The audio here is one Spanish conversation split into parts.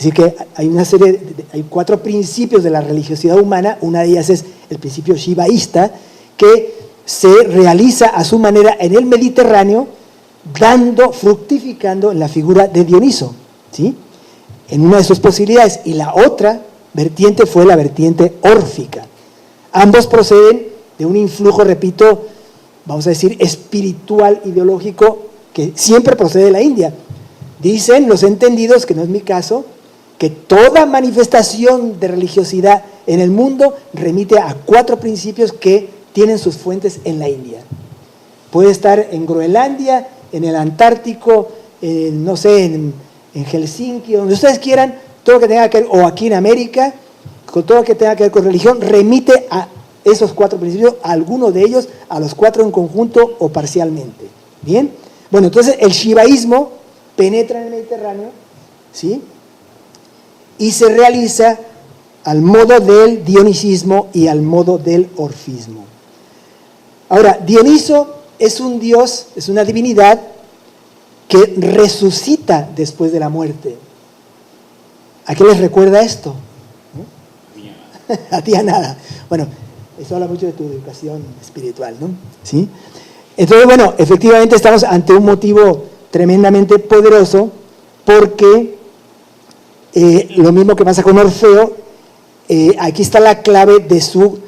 decir que hay una serie, hay 4 principios de la religiosidad humana. Una de ellas es el principio shivaísta, que se realiza a su manera en el Mediterráneo, fructificando en la figura de Dioniso, ¿sí? En una de sus posibilidades. Y la otra vertiente fue la vertiente órfica. Ambos proceden de un influjo, repito, vamos a decir, espiritual, ideológico, que siempre procede de la India. Dicen los entendidos, que no es mi caso, que toda manifestación de religiosidad en el mundo remite a 4 principios que tienen sus fuentes en la India. Puede estar en Groenlandia, en el Antártico, no sé, en Helsinki, donde ustedes quieran, todo lo que tenga que ver, o aquí en América, con todo lo que tenga que ver con religión, remite a esos 4 principios, a alguno de ellos, a los 4 en conjunto o parcialmente. ¿Bien? Bueno, entonces el shivaísmo penetra en el Mediterráneo, ¿sí? Y se realiza al modo del dionisismo y al modo del orfismo. Ahora, Dioniso es un dios, es una divinidad que resucita después de la muerte. ¿A qué les recuerda esto? A ti a nada. Bueno, eso habla mucho de tu educación espiritual, ¿no? ¿Sí? Entonces, bueno, efectivamente estamos ante un motivo tremendamente poderoso, porque lo mismo que pasa con Orfeo, aquí está la clave de su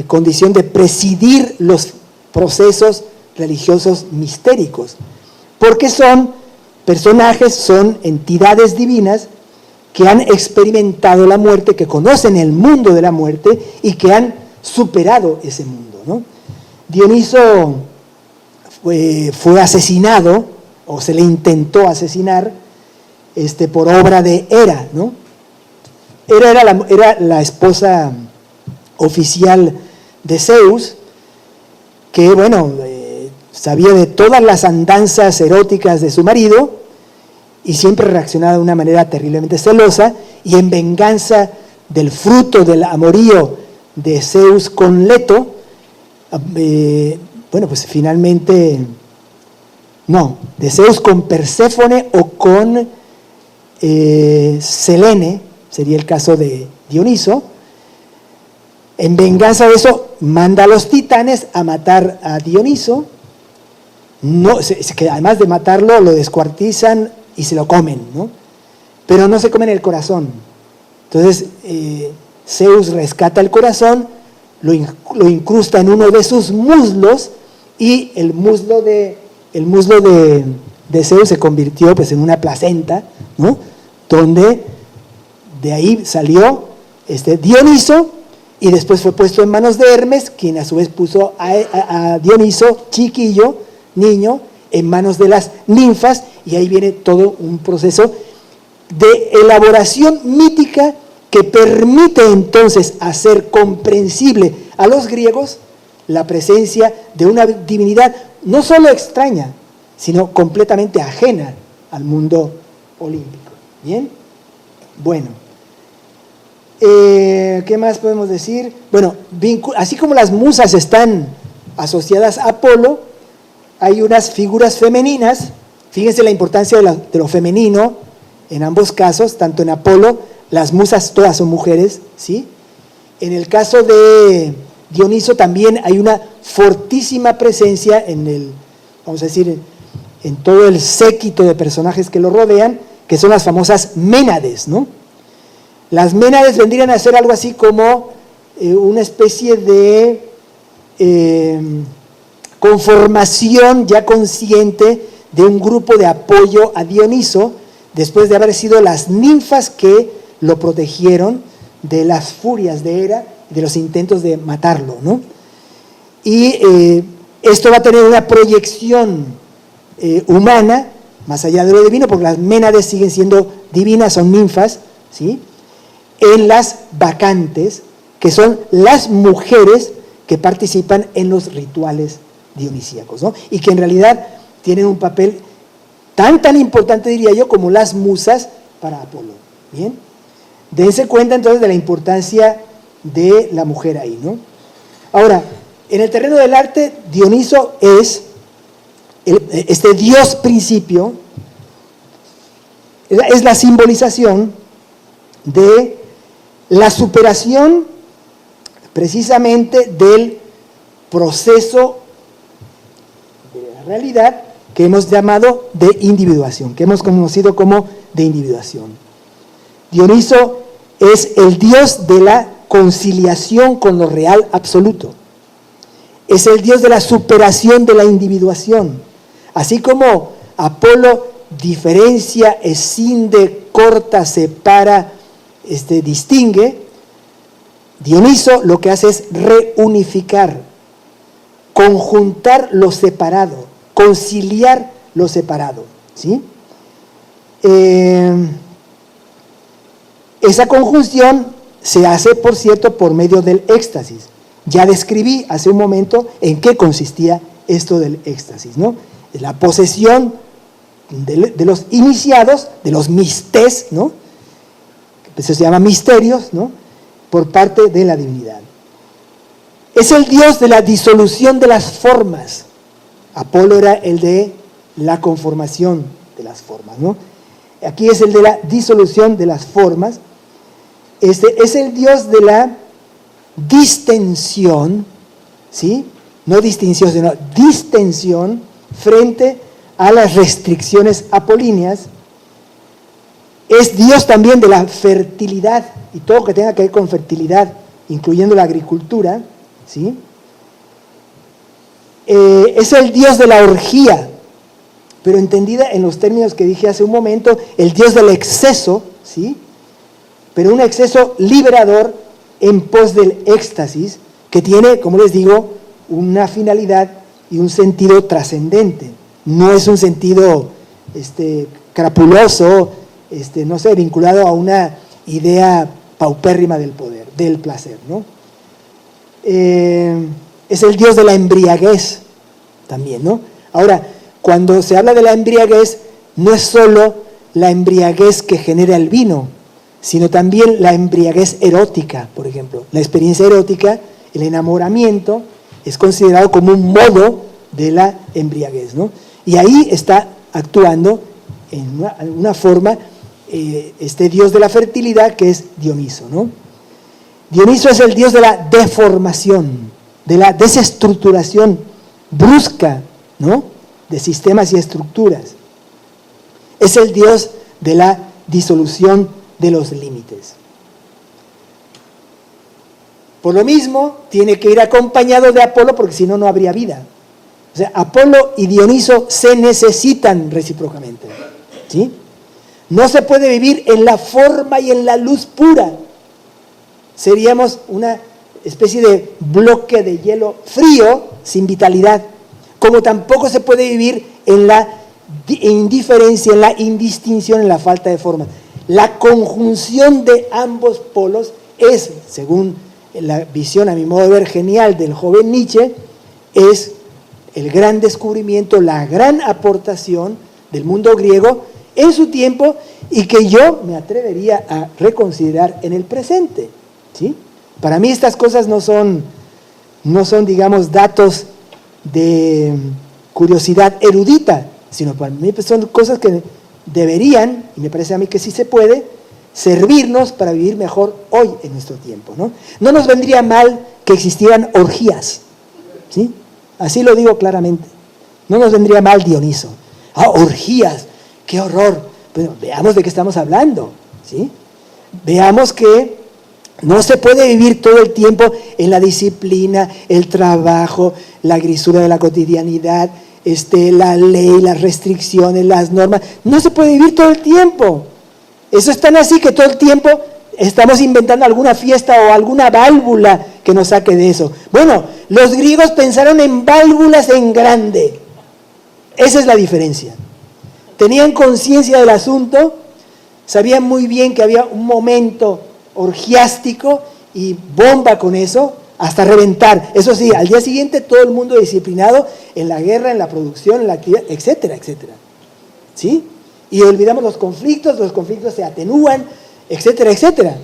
condición de presidir los procesos religiosos mistéricos, porque son personajes, son entidades divinas que han experimentado la muerte, que conocen el mundo de la muerte y que han superado ese mundo, ¿no? Dioniso fue asesinado, o se le intentó asesinar, por obra de Hera, ¿no? Hera era la esposa oficial de Zeus, que, bueno, sabía de todas las andanzas eróticas de su marido y siempre reaccionaba de una manera terriblemente celosa, y en venganza del fruto del amorío de Zeus con Leto, bueno, pues finalmente, no, de Zeus con Perséfone o con Selene, sería el caso de Dioniso. En venganza de eso, manda a los titanes a matar a Dioniso. No, que además de matarlo, lo descuartizan y se lo comen, ¿no? Pero no se comen el corazón. Entonces, Zeus rescata el corazón, lo incrusta en uno de sus muslos, y el muslo de Zeus se convirtió, pues, en una placenta, ¿no? Donde de ahí salió Dioniso, y después fue puesto en manos de Hermes, quien a su vez puso a Dioniso, chiquillo, niño, en manos de las ninfas, y ahí viene todo un proceso de elaboración mítica que permite entonces hacer comprensible a los griegos la presencia de una divinidad no solo extraña, sino completamente ajena al mundo olímpico. ¿Bien? Bueno, ¿qué más podemos decir? Bueno, así como las musas están asociadas a Apolo, hay unas figuras femeninas. Fíjense la importancia de lo femenino en ambos casos, tanto en Apolo, las musas todas son mujeres, ¿sí? En el caso de Dioniso también hay una fortísima presencia vamos a decir, en todo el séquito de personajes que lo rodean, que son las famosas Ménades, ¿no? Las Ménades vendrían a ser algo así como una especie de conformación ya consciente de un grupo de apoyo a Dioniso, después de haber sido las ninfas que lo protegieron de las furias de Hera, de los intentos de matarlo, ¿no? Y esto va a tener una proyección humana, más allá de lo divino, porque las Ménades siguen siendo divinas, son ninfas, ¿sí? En las bacantes, que son las mujeres que participan en los rituales dionisíacos, ¿no? Y que en realidad tienen un papel tan importante, diría yo, como las musas para Apolo. ¿Bien? Dense cuenta entonces de la importancia de la mujer ahí, ¿no? Ahora, en el terreno del arte, Dioniso es este dios principio, es la simbolización de la superación precisamente del proceso de la realidad que hemos llamado de individuación, que hemos conocido como de individuación. Dioniso es el dios de la conciliación con lo real absoluto. Es el dios de la superación de la individuación. Así como Apolo diferencia, escinde, corta, separa, distingue, Dioniso lo que hace es reunificar, conjuntar lo separado, conciliar lo separado, ¿sí? Esa conjunción se hace, por cierto, por medio del éxtasis. Ya describí hace un momento en qué consistía esto del éxtasis, ¿no? La posesión de los iniciados, de los mistés, ¿no? Eso se llama misterios, ¿no? Por parte de la divinidad. Es el dios de la disolución de las formas. Apolo era el de la conformación de las formas, ¿no? Aquí es el de la disolución de las formas. Es el dios de la distensión, ¿sí? No distinción, sino distensión frente a las restricciones apolíneas. Es dios también de la fertilidad y todo lo que tenga que ver con fertilidad, incluyendo la agricultura, ¿sí? Es el dios de la orgía, pero entendida en los términos que dije hace un momento, el dios del exceso, ¿sí? Pero un exceso liberador en pos del éxtasis, que tiene, como les digo, una finalidad y un sentido trascendente. No es un sentido crapuloso, no sé, vinculado a una idea paupérrima del poder, del placer, ¿no? Es el dios de la embriaguez también, ¿no? Ahora, cuando se habla de la embriaguez, no es solo la embriaguez que genera el vino, sino también la embriaguez erótica, por ejemplo. La experiencia erótica, el enamoramiento, es considerado como un modo de la embriaguez, ¿no? Y ahí está actuando en una forma este dios de la fertilidad que es Dioniso, ¿no? Dioniso es el dios de la deformación, de la desestructuración brusca, ¿no? De sistemas y estructuras. Es el dios de la disolución de los límites. Por lo mismo, tiene que ir acompañado de Apolo, porque si no, no habría vida. O sea, Apolo y Dioniso se necesitan recíprocamente, ¿sí? No se puede vivir en la forma y en la luz pura. Seríamos una especie de bloque de hielo frío sin vitalidad. Como tampoco se puede vivir en la indiferencia, en la indistinción, en la falta de forma. La conjunción de ambos polos es, según la visión, a mi modo de ver, genial del joven Nietzsche, es el gran descubrimiento, la gran aportación del mundo griego en su tiempo y que yo me atrevería a reconsiderar en el presente, ¿sí? Para mí estas cosas no son, digamos, datos de curiosidad erudita, sino para mí son cosas que deberían, y me parece a mí que sí se puede, servirnos para vivir mejor hoy en nuestro tiempo, ¿no? No nos vendría mal que existieran orgías, ¿sí? Así lo digo claramente. No nos vendría mal Dioniso. Ah, orgías, qué horror. Pero veamos de qué estamos hablando, ¿sí? Veamos que no se puede vivir todo el tiempo en la disciplina, el trabajo, la grisura de la cotidianidad, la ley, las restricciones, las normas. No se puede vivir todo el tiempo. Eso es tan así que todo el tiempo estamos inventando alguna fiesta o alguna válvula que nos saque de eso. Bueno, los griegos pensaron en válvulas en grande. Esa es la diferencia. Tenían conciencia del asunto, sabían muy bien que había un momento orgiástico y bomba con eso hasta reventar. Eso sí, al día siguiente todo el mundo disciplinado en la guerra, en la producción, en la actividad, etcétera, etcétera. ¿Sí? Y olvidamos los conflictos se atenúan, etcétera, etcétera.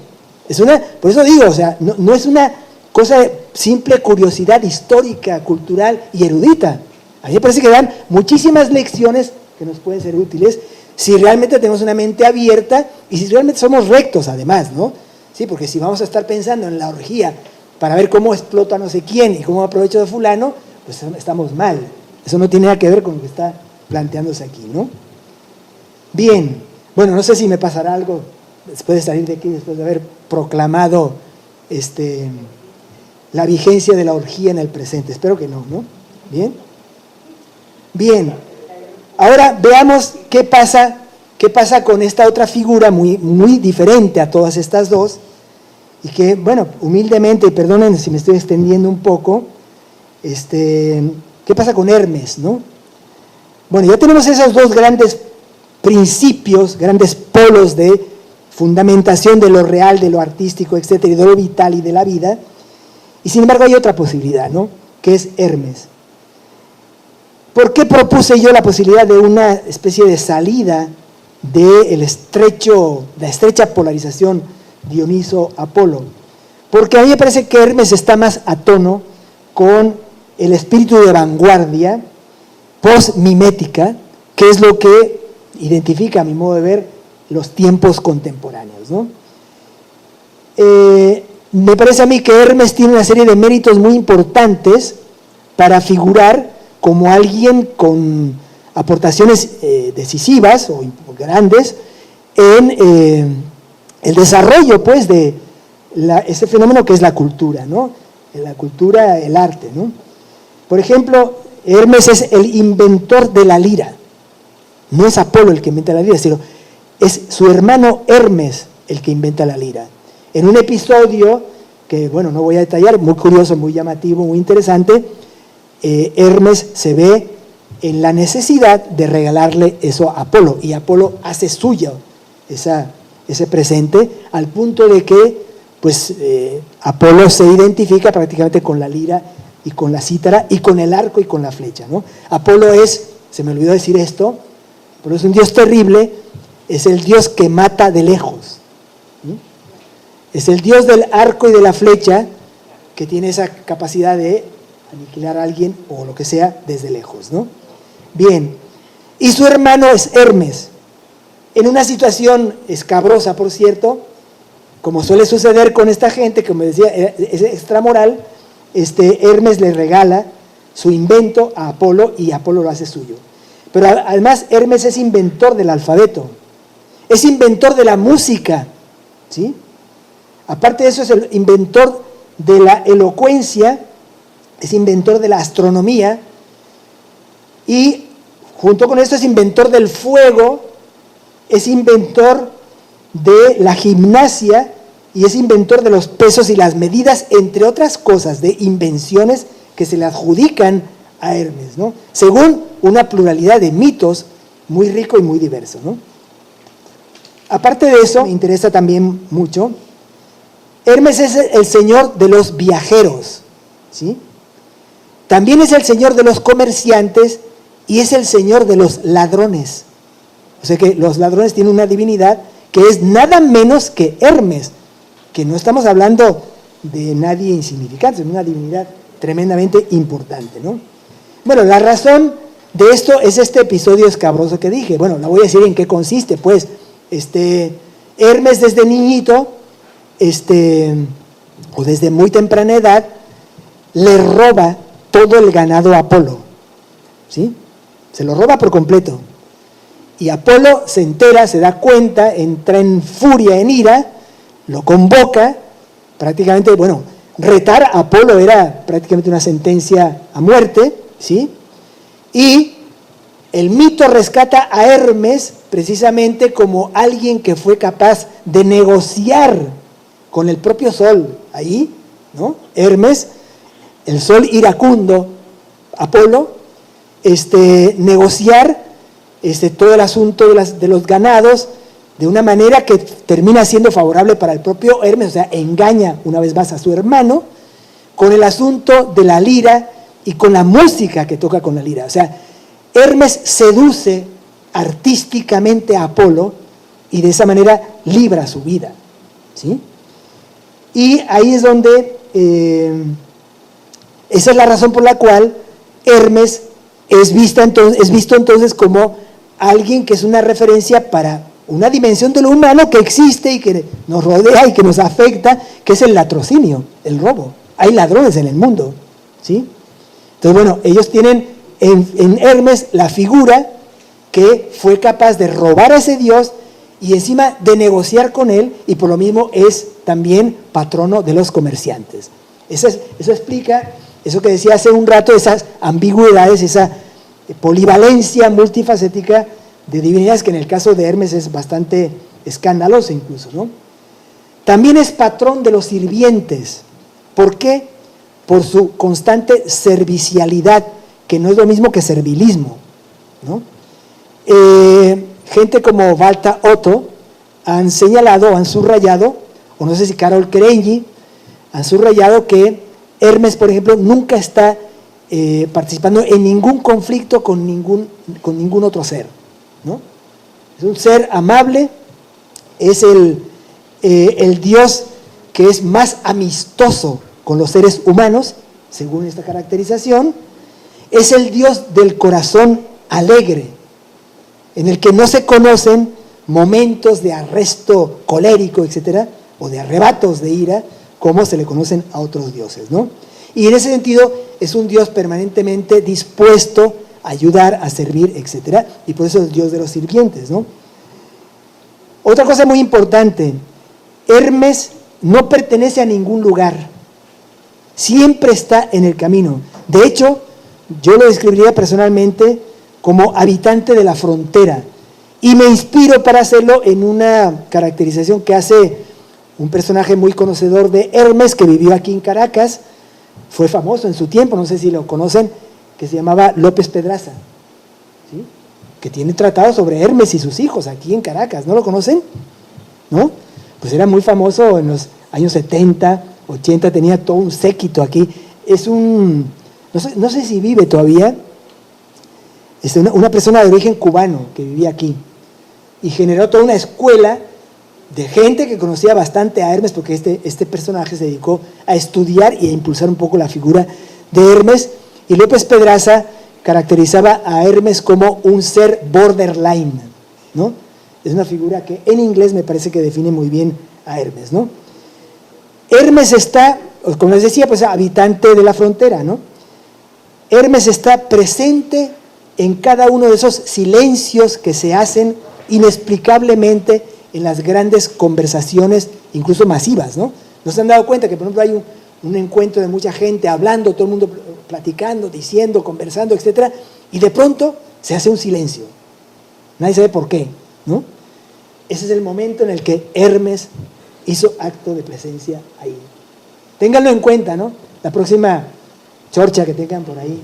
Por eso digo, o sea, no es una cosa de simple curiosidad histórica, cultural y erudita. A mí me parece que dan muchísimas lecciones que nos pueden ser útiles Si realmente tenemos una mente abierta y si realmente somos rectos además, ¿no? Sí, porque si vamos a estar pensando en la orgía para ver cómo explota no sé quién y cómo aprovecho de fulano, pues estamos mal. Eso no tiene nada que ver con lo que está planteándose aquí, ¿no? Bien, bueno, no sé si me pasará algo después de salir de aquí, después de haber proclamado la vigencia de la orgía en el presente. Espero que no, ¿no? Bien. Bien. Ahora veamos qué pasa con esta otra figura muy, muy diferente a todas estas dos, y que, bueno, humildemente, y perdonen si me estoy extendiendo un poco, ¿qué pasa con Hermes, no? Bueno, ya tenemos esos dos grandes principios, grandes polos de fundamentación de lo real, de lo artístico, etcétera, y de lo vital y de la vida, y sin embargo hay otra posibilidad, ¿no? Que es Hermes. ¿Por qué propuse yo la posibilidad de una especie de salida de la estrecha polarización Dioniso-Apolo? Porque a mí me parece que Hermes está más a tono con el espíritu de vanguardia post-mimética, que es lo que identifica, a mi modo de ver, los tiempos contemporáneos, ¿no? Me parece a mí que Hermes tiene una serie de méritos muy importantes para figurar como alguien con aportaciones decisivas o grandes en el desarrollo, pues, de ese fenómeno que es la cultura, ¿no? La cultura, el arte, ¿no? Por ejemplo, Hermes es el inventor de la lira. No es Apolo el que inventa la lira, sino es su hermano Hermes el que inventa la lira. En un episodio que, bueno, no voy a detallar, muy curioso, muy llamativo, muy interesante, Hermes se ve en la necesidad de regalarle eso a Apolo, y Apolo hace suyo ese presente, al punto de que pues, Apolo se identifica prácticamente con la lira y con la cítara y con el arco y con la flecha, ¿no? Apolo se me olvidó decir esto, pero es un dios terrible, es el dios que mata de lejos, ¿sí? Es el dios del arco y de la flecha, que tiene esa capacidad de aniquilar a alguien o lo que sea desde lejos, ¿no? Bien, y su hermano es Hermes, en una situación escabrosa, por cierto, como suele suceder con esta gente, como decía, es extramoral. Hermes le regala su invento a Apolo y Apolo lo hace suyo. Pero además Hermes es inventor del alfabeto, es inventor de la música, ¿sí? Aparte de eso es el inventor de la elocuencia, es inventor de la astronomía y junto con esto es inventor del fuego, es inventor de la gimnasia y es inventor de los pesos y las medidas, entre otras cosas, de invenciones que se le adjudican a Hermes, ¿no? Según una pluralidad de mitos muy rico y muy diverso, ¿no? Aparte de eso, me interesa también mucho, Hermes es el señor de los viajeros, ¿sí? También es el señor de los comerciantes y es el señor de los ladrones. O sea que los ladrones tienen una divinidad que es nada menos que Hermes, que no estamos hablando de nadie insignificante, es una divinidad tremendamente importante, ¿no? Bueno, la razón de esto es este episodio escabroso que dije. Bueno, la voy a decir en qué consiste, pues. Hermes desde niñito, o desde muy temprana edad, le roba todo el ganado a Apolo, ¿sí? Se lo roba por completo. Y Apolo se entera, se da cuenta, entra en furia, en ira, lo convoca, prácticamente, bueno, retar a Apolo era prácticamente una sentencia a muerte, ¿sí? Y el mito rescata a Hermes precisamente como alguien que fue capaz de negociar con el propio sol, ahí, ¿no? Hermes, el sol iracundo, Apolo, negociar todo el asunto de los ganados de una manera que termina siendo favorable para el propio Hermes, o sea, engaña una vez más a su hermano con el asunto de la lira y con la música que toca con la lira. O sea, Hermes seduce artísticamente a Apolo y de esa manera libra su vida, ¿sí? Y ahí es donde, esa es la razón por la cual Hermes es visto entonces como alguien que es una referencia para una dimensión de lo humano que existe y que nos rodea y que nos afecta, que es el latrocinio, el robo. Hay ladrones en el mundo, ¿sí? Entonces, bueno, ellos tienen en Hermes la figura que fue capaz de robar a ese dios y encima de negociar con él, y por lo mismo es también patrono de los comerciantes. Eso explica eso que decía hace un rato, esas ambigüedades, esa polivalencia multifacética de divinidades, que en el caso de Hermes es bastante escandalosa incluso, ¿no? También es patrón de los sirvientes. ¿Por qué? Por su constante servicialidad, que no es lo mismo que servilismo, ¿no? Gente como Walter Otto han señalado, han subrayado, o no sé si Carol Kerenyi, han subrayado que Hermes, por ejemplo, nunca está participando en ningún conflicto con ningún otro ser, ¿no? Es un ser amable, es el dios que es más amistoso con los seres humanos, según esta caracterización. Es el dios del corazón alegre, en el que no se conocen momentos de arresto colérico, etcétera, o de arrebatos de ira, como se le conocen a otros dioses, ¿no? Y en ese sentido es un dios permanentemente dispuesto a ayudar, a servir, etcétera, y por eso es el dios de los sirvientes, ¿no? Otra cosa muy importante, Hermes no pertenece a ningún lugar, siempre está en el camino. De hecho, yo lo describiría personalmente como habitante de la frontera, y me inspiro para hacerlo en una caracterización que hace un personaje muy conocedor de Hermes, que vivió aquí en Caracas, fue famoso en su tiempo, no sé si lo conocen, que se llamaba López Pedraza, ¿sí? Que tiene tratados sobre Hermes y sus hijos aquí en Caracas. ¿No lo conocen? ¿No? Pues era muy famoso en los años 70, 80, tenía todo un séquito aquí. Es no sé si vive todavía, es una persona de origen cubano que vivía aquí y generó toda una escuela de gente que conocía bastante a Hermes, porque este personaje se dedicó a estudiar y a impulsar un poco la figura de Hermes, y López Pedraza caracterizaba a Hermes como un ser borderline, ¿no? Es una figura que en inglés me parece que define muy bien a Hermes, ¿no? Hermes está, como les decía, pues habitante de la frontera, ¿no? Hermes está presente en cada uno de esos silencios que se hacen inexplicablemente en las grandes conversaciones, incluso masivas, ¿no? ¿No se han dado cuenta que, por ejemplo, hay un encuentro de mucha gente hablando, todo el mundo platicando, diciendo, conversando, etcétera, y de pronto se hace un silencio? Nadie sabe por qué, ¿no? Ese es el momento en el que Hermes hizo acto de presencia ahí. Ténganlo en cuenta, ¿no? La próxima chorcha que tengan por ahí,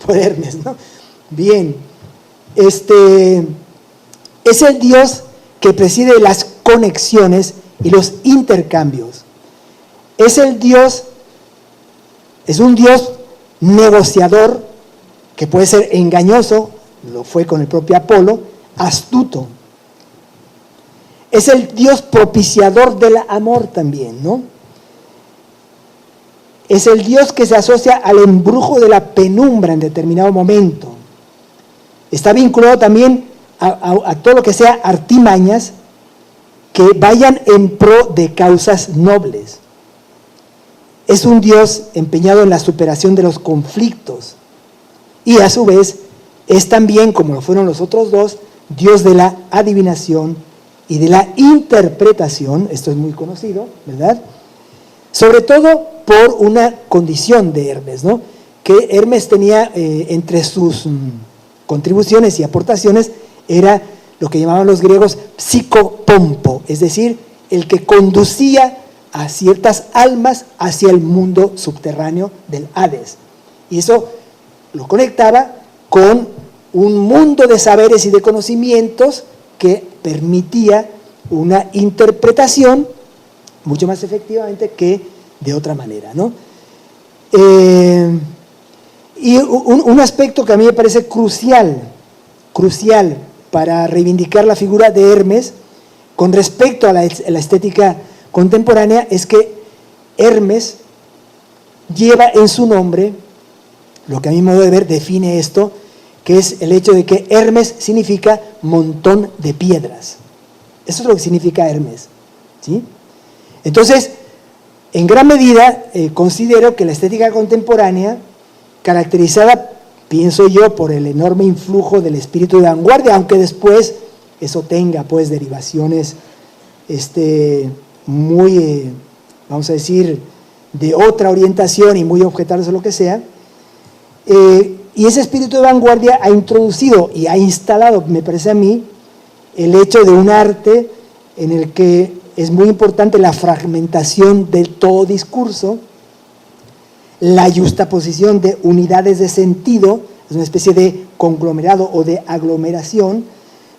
por Hermes, ¿no? Bien, es el Dios que preside las conexiones y los intercambios. Es un Dios negociador, que puede ser engañoso, lo fue con el propio Apolo, astuto. Es el Dios propiciador del amor también, ¿no? Es el Dios que se asocia al embrujo de la penumbra en determinado momento. Está vinculado también a todo lo que sea artimañas que vayan en pro de causas nobles. Es un Dios empeñado en la superación de los conflictos, y a su vez es también, como lo fueron los otros dos, Dios de la adivinación y de la interpretación. Esto es muy conocido, ¿verdad? Sobre todo por una condición de Hermes, ¿no? Que Hermes tenía entre sus contribuciones y aportaciones, era lo que llamaban los griegos psicopompo, es decir, el que conducía a ciertas almas hacia el mundo subterráneo del Hades. Y eso lo conectaba con un mundo de saberes y de conocimientos que permitía una interpretación mucho más efectivamente que de otra manera, ¿no? Y un aspecto que a mí me parece crucial para reivindicar la figura de Hermes con respecto a la estética contemporánea es que Hermes lleva en su nombre, lo que a mi modo de ver define esto, que es el hecho de que Hermes significa montón de piedras. Eso es lo que significa Hermes, ¿sí? Entonces, en gran medida, considero que la estética contemporánea, caracterizada, pienso yo, por el enorme influjo del espíritu de vanguardia, aunque después eso tenga pues derivaciones muy, vamos a decir, de otra orientación y muy objetales o lo que sea, y ese espíritu de vanguardia ha introducido y ha instalado, me parece a mí, el hecho de un arte en el que es muy importante la fragmentación del todo discurso, la yuxtaposición de unidades de sentido, es una especie de conglomerado o de aglomeración,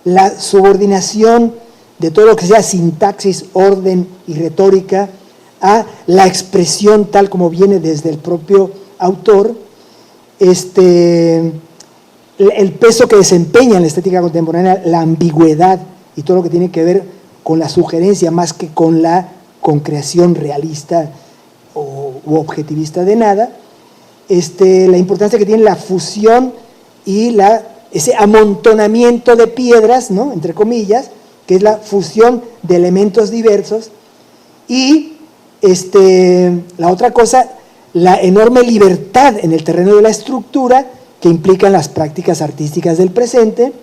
la subordinación de todo lo que sea sintaxis, orden y retórica a la expresión tal como viene desde el propio autor, el peso que desempeña en la estética contemporánea, la ambigüedad y todo lo que tiene que ver con la sugerencia más que con la concreción realista u objetivista de nada, la importancia que tiene la fusión y ese amontonamiento de piedras, ¿no?, entre comillas, que es la fusión de elementos diversos, y la otra cosa, la enorme libertad en el terreno de la estructura que implican las prácticas artísticas del presente,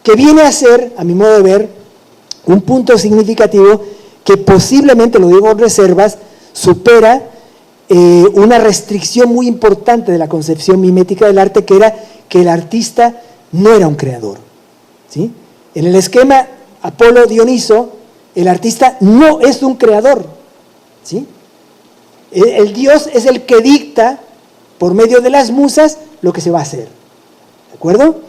que viene a ser, a mi modo de ver, un punto significativo que posiblemente, lo digo con reservas, supera una restricción muy importante de la concepción mimética del arte, que era que el artista no era un creador, ¿sí? En el esquema Apolo-Dioniso, el artista no es un creador, ¿sí? El dios es el que dicta, por medio de las musas, lo que se va a hacer, ¿de acuerdo?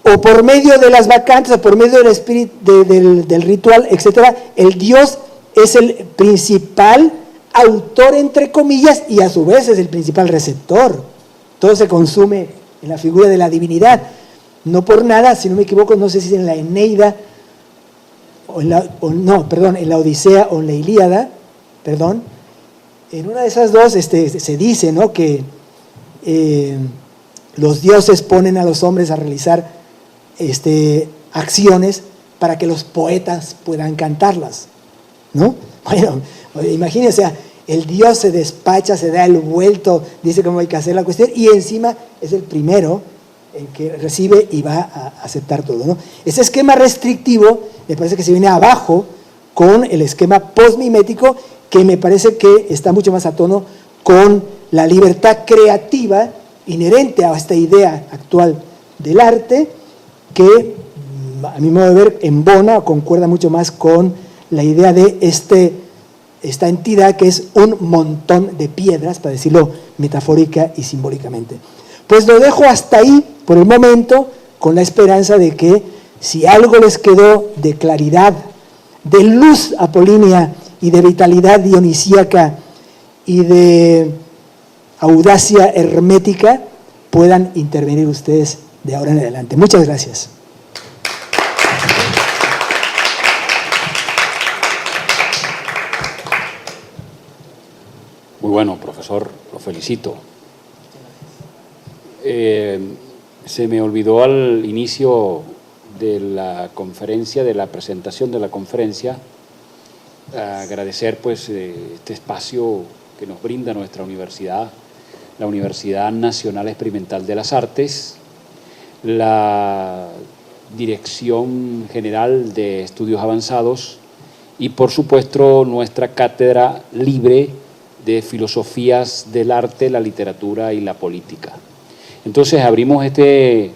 O por medio de las vacantes, o por medio del espíritu, del ritual, etc. El dios es el principal autor, entre comillas, y a su vez es el principal receptor. Todo se consume en la figura de la divinidad. No por nada, si no me equivoco, no sé si en la Eneida, en la Odisea o en la Ilíada, en una de esas dos se dice, ¿no?, que los dioses ponen a los hombres a realizar acciones para que los poetas puedan cantarlas, ¿no? Bueno, imagínense, o sea, el dios se despacha, se da el vuelto, dice cómo hay que hacer la cuestión, y encima es el primero en que recibe y va a aceptar todo, ¿no? Ese esquema restrictivo me parece que se viene abajo con el esquema postmimético, que me parece que está mucho más a tono con la libertad creativa inherente a esta idea actual del arte, que a mi modo de ver embona o concuerda mucho más con la idea de esta entidad que es un montón de piedras, para decirlo metafórica y simbólicamente. Pues lo dejo hasta ahí por el momento, con la esperanza de que si algo les quedó de claridad, de luz apolínea y de vitalidad dionisíaca y de audacia hermética, puedan intervenir ustedes de ahora en adelante. Muchas gracias. Muy bueno, profesor, lo felicito. Se me olvidó al inicio de la conferencia, de la presentación de la conferencia, agradecer pues este espacio que nos brinda nuestra universidad, la Universidad Nacional Experimental de las Artes, la Dirección General de Estudios Avanzados y, por supuesto, nuestra cátedra libre de Filosofías del Arte, la Literatura y la Política. Entonces abrimos este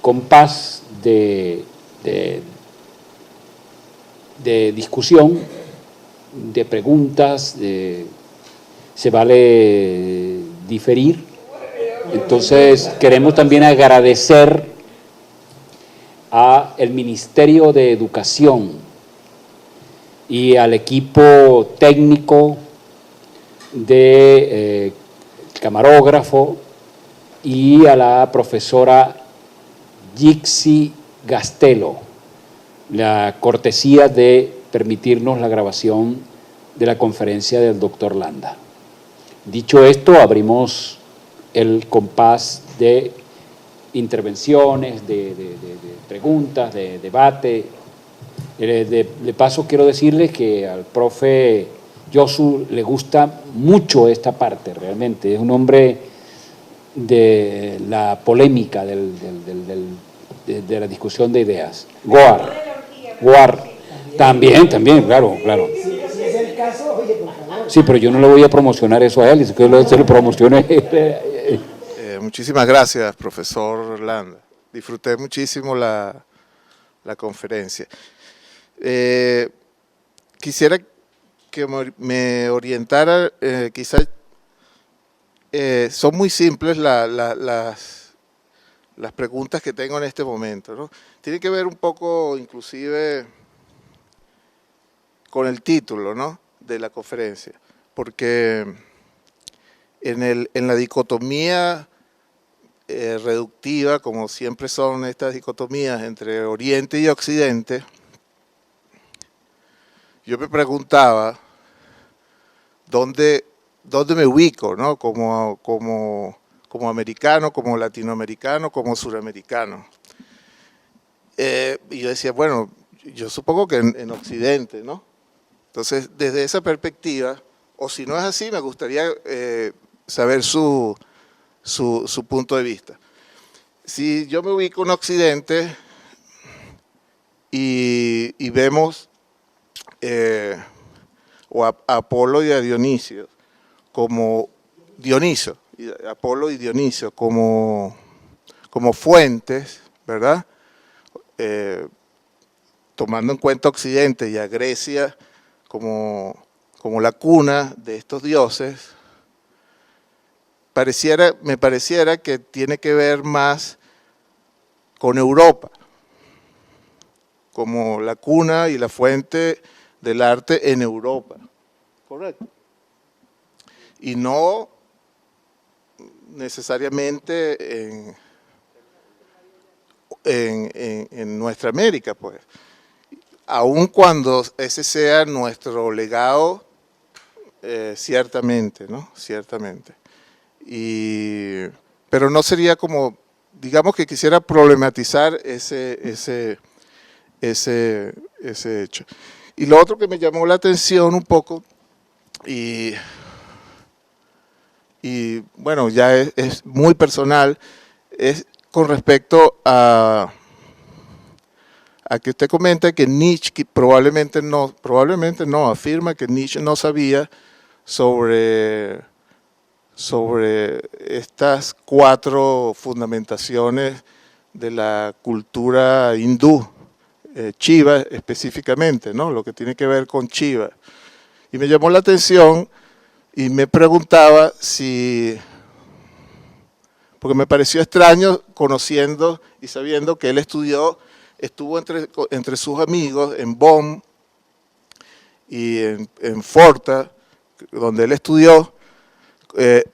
compás de discusión, de preguntas, se vale diferir. Entonces queremos también agradecer al Ministerio de Educación y al equipo técnico de camarógrafo y a la profesora Gixi Gastelo la cortesía de permitirnos la grabación de la conferencia del doctor Landa. Dicho esto, abrimos el compás de intervenciones, de preguntas, de debate. De paso quiero decirles que al profe Josu le gusta mucho esta parte, realmente. Es un hombre de la polémica, de la discusión de ideas. Goar. También, claro. Si es el caso, oye, por favor. Sí, pero yo no le voy a promocionar eso a él, es que se lo promocione. Muchísimas gracias, profesor Landa. Disfruté muchísimo la conferencia. Quisiera que me orientara, quizás son muy simples las preguntas que tengo en este momento, ¿no? Tiene que ver un poco, inclusive, con el título, ¿no?, de la conferencia, porque en la dicotomía reductiva, como siempre son estas dicotomías entre Oriente y Occidente, yo me preguntaba dónde me ubico, ¿no?, como americano, como latinoamericano, como suramericano. Y yo decía, bueno, yo supongo que en Occidente, ¿no? Entonces, desde esa perspectiva, o si no es así, me gustaría saber su punto de vista. Si yo me ubico en Occidente y vemos a Apolo y a Dionisio como Apolo y Dionisio como fuentes, ¿verdad? Tomando en cuenta Occidente y a Grecia como la cuna de estos dioses, me pareciera que tiene que ver más con Europa, como la cuna y la fuente del arte en Europa. Correcto. Y no necesariamente en nuestra América, pues. Aun cuando ese sea nuestro legado, ciertamente, ¿no? Ciertamente. Pero no sería como, digamos que quisiera problematizar ese hecho. Y lo otro que me llamó la atención un poco, y bueno, ya es muy personal, es con respecto a que usted comenta que Nietzsche, que probablemente no, afirma que Nietzsche no sabía sobre estas 4 fundamentaciones de la cultura hindú, Shiva específicamente, ¿no?, lo que tiene que ver con Shiva. Y me llamó la atención y me preguntaba porque me pareció extraño conociendo y sabiendo que él estuvo entre sus amigos en Bonn y en Forta, donde él estudió,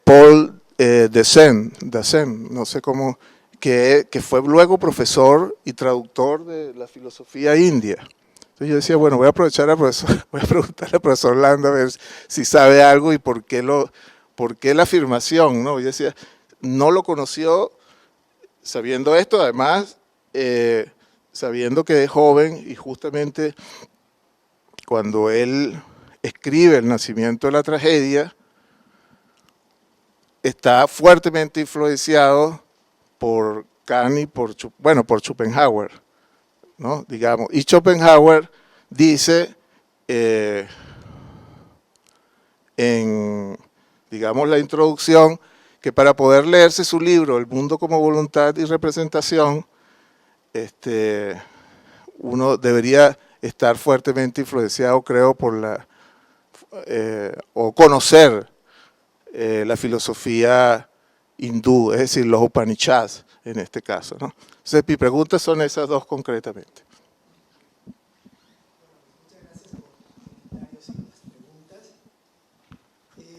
Paul Dasein, no sé cómo, que fue luego profesor y traductor de la filosofía india. Entonces yo decía, bueno, voy a aprovechar voy a preguntarle al profesor Landa a ver si sabe algo y por qué la afirmación, ¿no? Yo decía, no lo conoció sabiendo esto, además, sabiendo que es joven y justamente cuando él escribe El nacimiento de la tragedia, está fuertemente influenciado por Kant y por Schopenhauer, ¿no?, digamos. Y Schopenhauer dice en, digamos, la introducción, que para poder leerse su libro El mundo como voluntad y representación, uno debería estar fuertemente influenciado, creo, o conocer la filosofía hindú, es decir, los Upanishads en este caso, ¿no? Entonces, mis preguntas son esas 2 concretamente. Muchas gracias por los comentarios y las preguntas.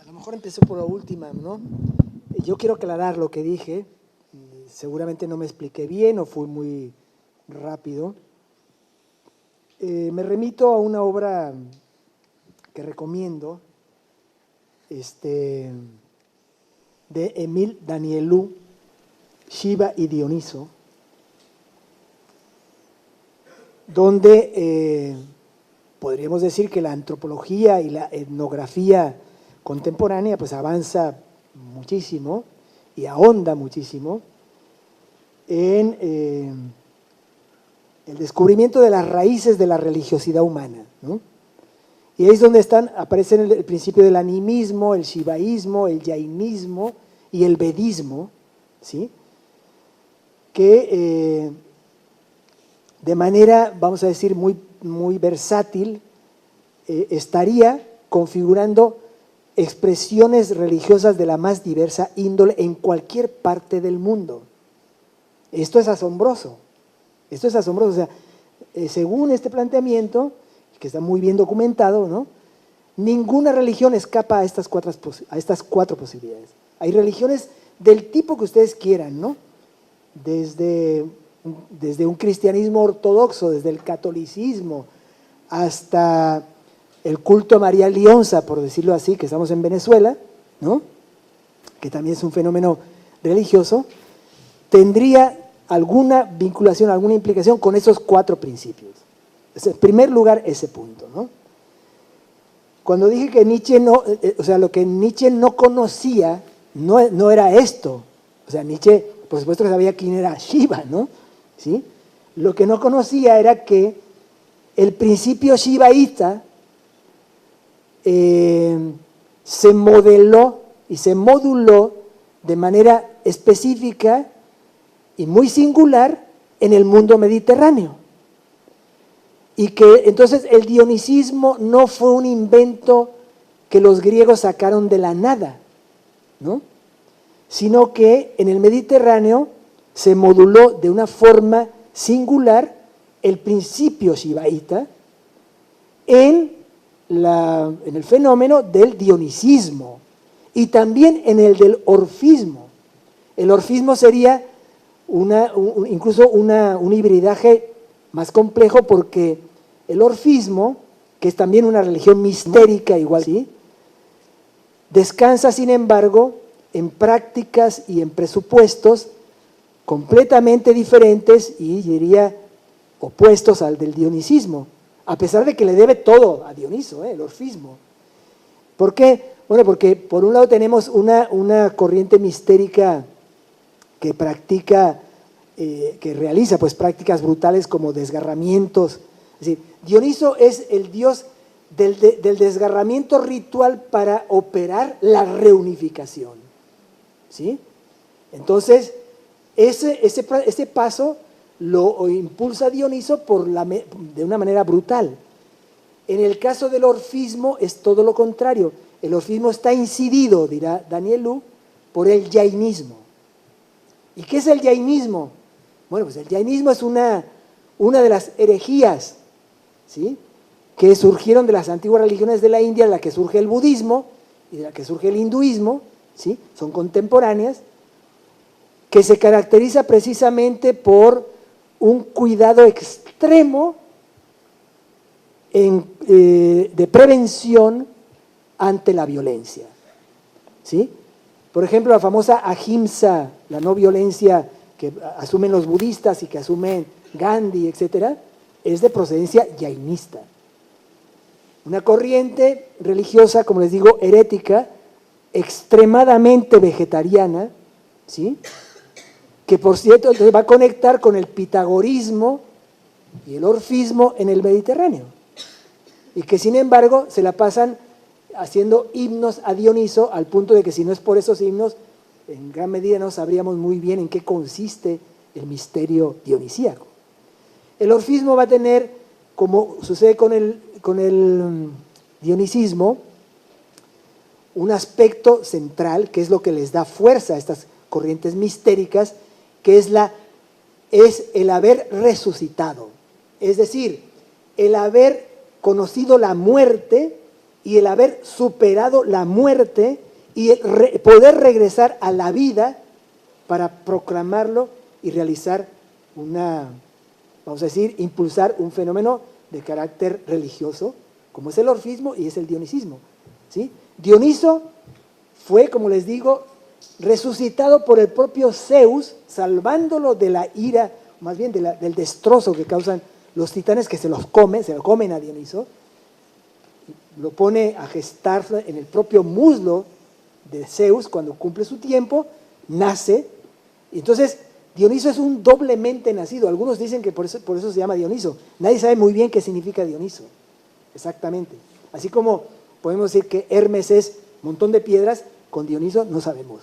A lo mejor empezó por la última, ¿no? Yo quiero aclarar lo que dije. Seguramente no me expliqué bien o fui muy rápido. Me remito a una obra que recomiendo, de Émile Danielou, Shiva y Dioniso, donde podríamos decir que la antropología y la etnografía contemporánea pues avanza muchísimo y ahonda muchísimo en el descubrimiento de las raíces de la religiosidad humana, ¿no? Y ahí es donde aparecen el principio del animismo, el shivaísmo, el jainismo y el vedismo, ¿sí? Que de manera, vamos a decir, muy, muy versátil, estaría configurando expresiones religiosas de la más diversa índole en cualquier parte del mundo. Esto es asombroso, o sea, según este planteamiento, que está muy bien documentado, ¿no? Ninguna religión escapa a estas cuatro posibilidades. Hay religiones del tipo que ustedes quieran, ¿no? Desde un cristianismo ortodoxo, desde el catolicismo, hasta el culto a María Lionza, por decirlo así, que estamos en Venezuela, ¿no? Que también es un fenómeno religioso, tendría alguna vinculación, alguna implicación con esos cuatro principios. En primer lugar, ese punto, ¿no? Cuando dije que Nietzsche no, o sea, lo que Nietzsche no conocía no era esto. O sea, Nietzsche, por supuesto, sabía quién era Shiva, ¿no? ¿Sí? Lo que no conocía era que el principio shivaíta se modeló y se moduló de manera específica y muy singular en el mundo mediterráneo. Y que entonces el dionisismo no fue un invento que los griegos sacaron de la nada, ¿no? Sino que en el Mediterráneo se moduló de una forma singular el principio shivaíta en el fenómeno del dionisismo y también en el del orfismo. El orfismo sería incluso un hibridaje más complejo, porque el orfismo, que es también una religión mistérica igual, ¿sí?, descansa, sin embargo, en prácticas y en presupuestos completamente diferentes y, diría, opuestos al del dionisismo, a pesar de que le debe todo a Dioniso, el orfismo. ¿Por qué? Bueno, porque por un lado tenemos una corriente mistérica que practica, que realiza pues prácticas brutales como desgarramientos. Es decir, Dioniso es el dios del desgarramiento ritual para operar la reunificación, ¿sí? Entonces, ese paso lo impulsa Dioniso de una manera brutal. En el caso del orfismo es todo lo contrario. El orfismo está incidido, dirá Danielou, por el jainismo. ¿Y qué es el jainismo? Bueno, pues el jainismo es una de las herejías, ¿sí?, que surgieron de las antiguas religiones de la India, de la que surge el budismo y de la que surge el hinduismo, ¿sí?, son contemporáneas, que se caracteriza precisamente por un cuidado extremo de prevención ante la violencia, ¿sí? Por ejemplo, la famosa ahimsa, la no violencia que asumen los budistas y que asumen Gandhi, etcétera, es de procedencia jainista. Una corriente religiosa, como les digo, herética, extremadamente vegetariana, ¿sí?, que por cierto entonces va a conectar con el pitagorismo y el orfismo en el Mediterráneo, y que sin embargo se la pasan haciendo himnos a Dioniso, al punto de que si no es por esos himnos, en gran medida no sabríamos muy bien en qué consiste el misterio dionisíaco. El orfismo va a tener, como sucede con el dionisismo, un aspecto central, que es lo que les da fuerza a estas corrientes mistéricas, que es el haber resucitado. Es decir, el haber conocido la muerte y el haber superado la muerte y poder regresar a la vida para proclamarlo y realizar vamos a decir, impulsar un fenómeno de carácter religioso, como es el orfismo y es el dionisismo, ¿sí? Dioniso fue, como les digo, resucitado por el propio Zeus, salvándolo de la ira, más bien del destrozo que causan los titanes, que se lo comen a Dioniso, lo pone a gestar en el propio muslo de Zeus. Cuando cumple su tiempo, nace, y entonces Dioniso es un doblemente nacido. Algunos dicen que por eso se llama Dioniso. Nadie sabe muy bien qué significa Dioniso, exactamente. Así como podemos decir que Hermes es un montón de piedras, con Dioniso no sabemos.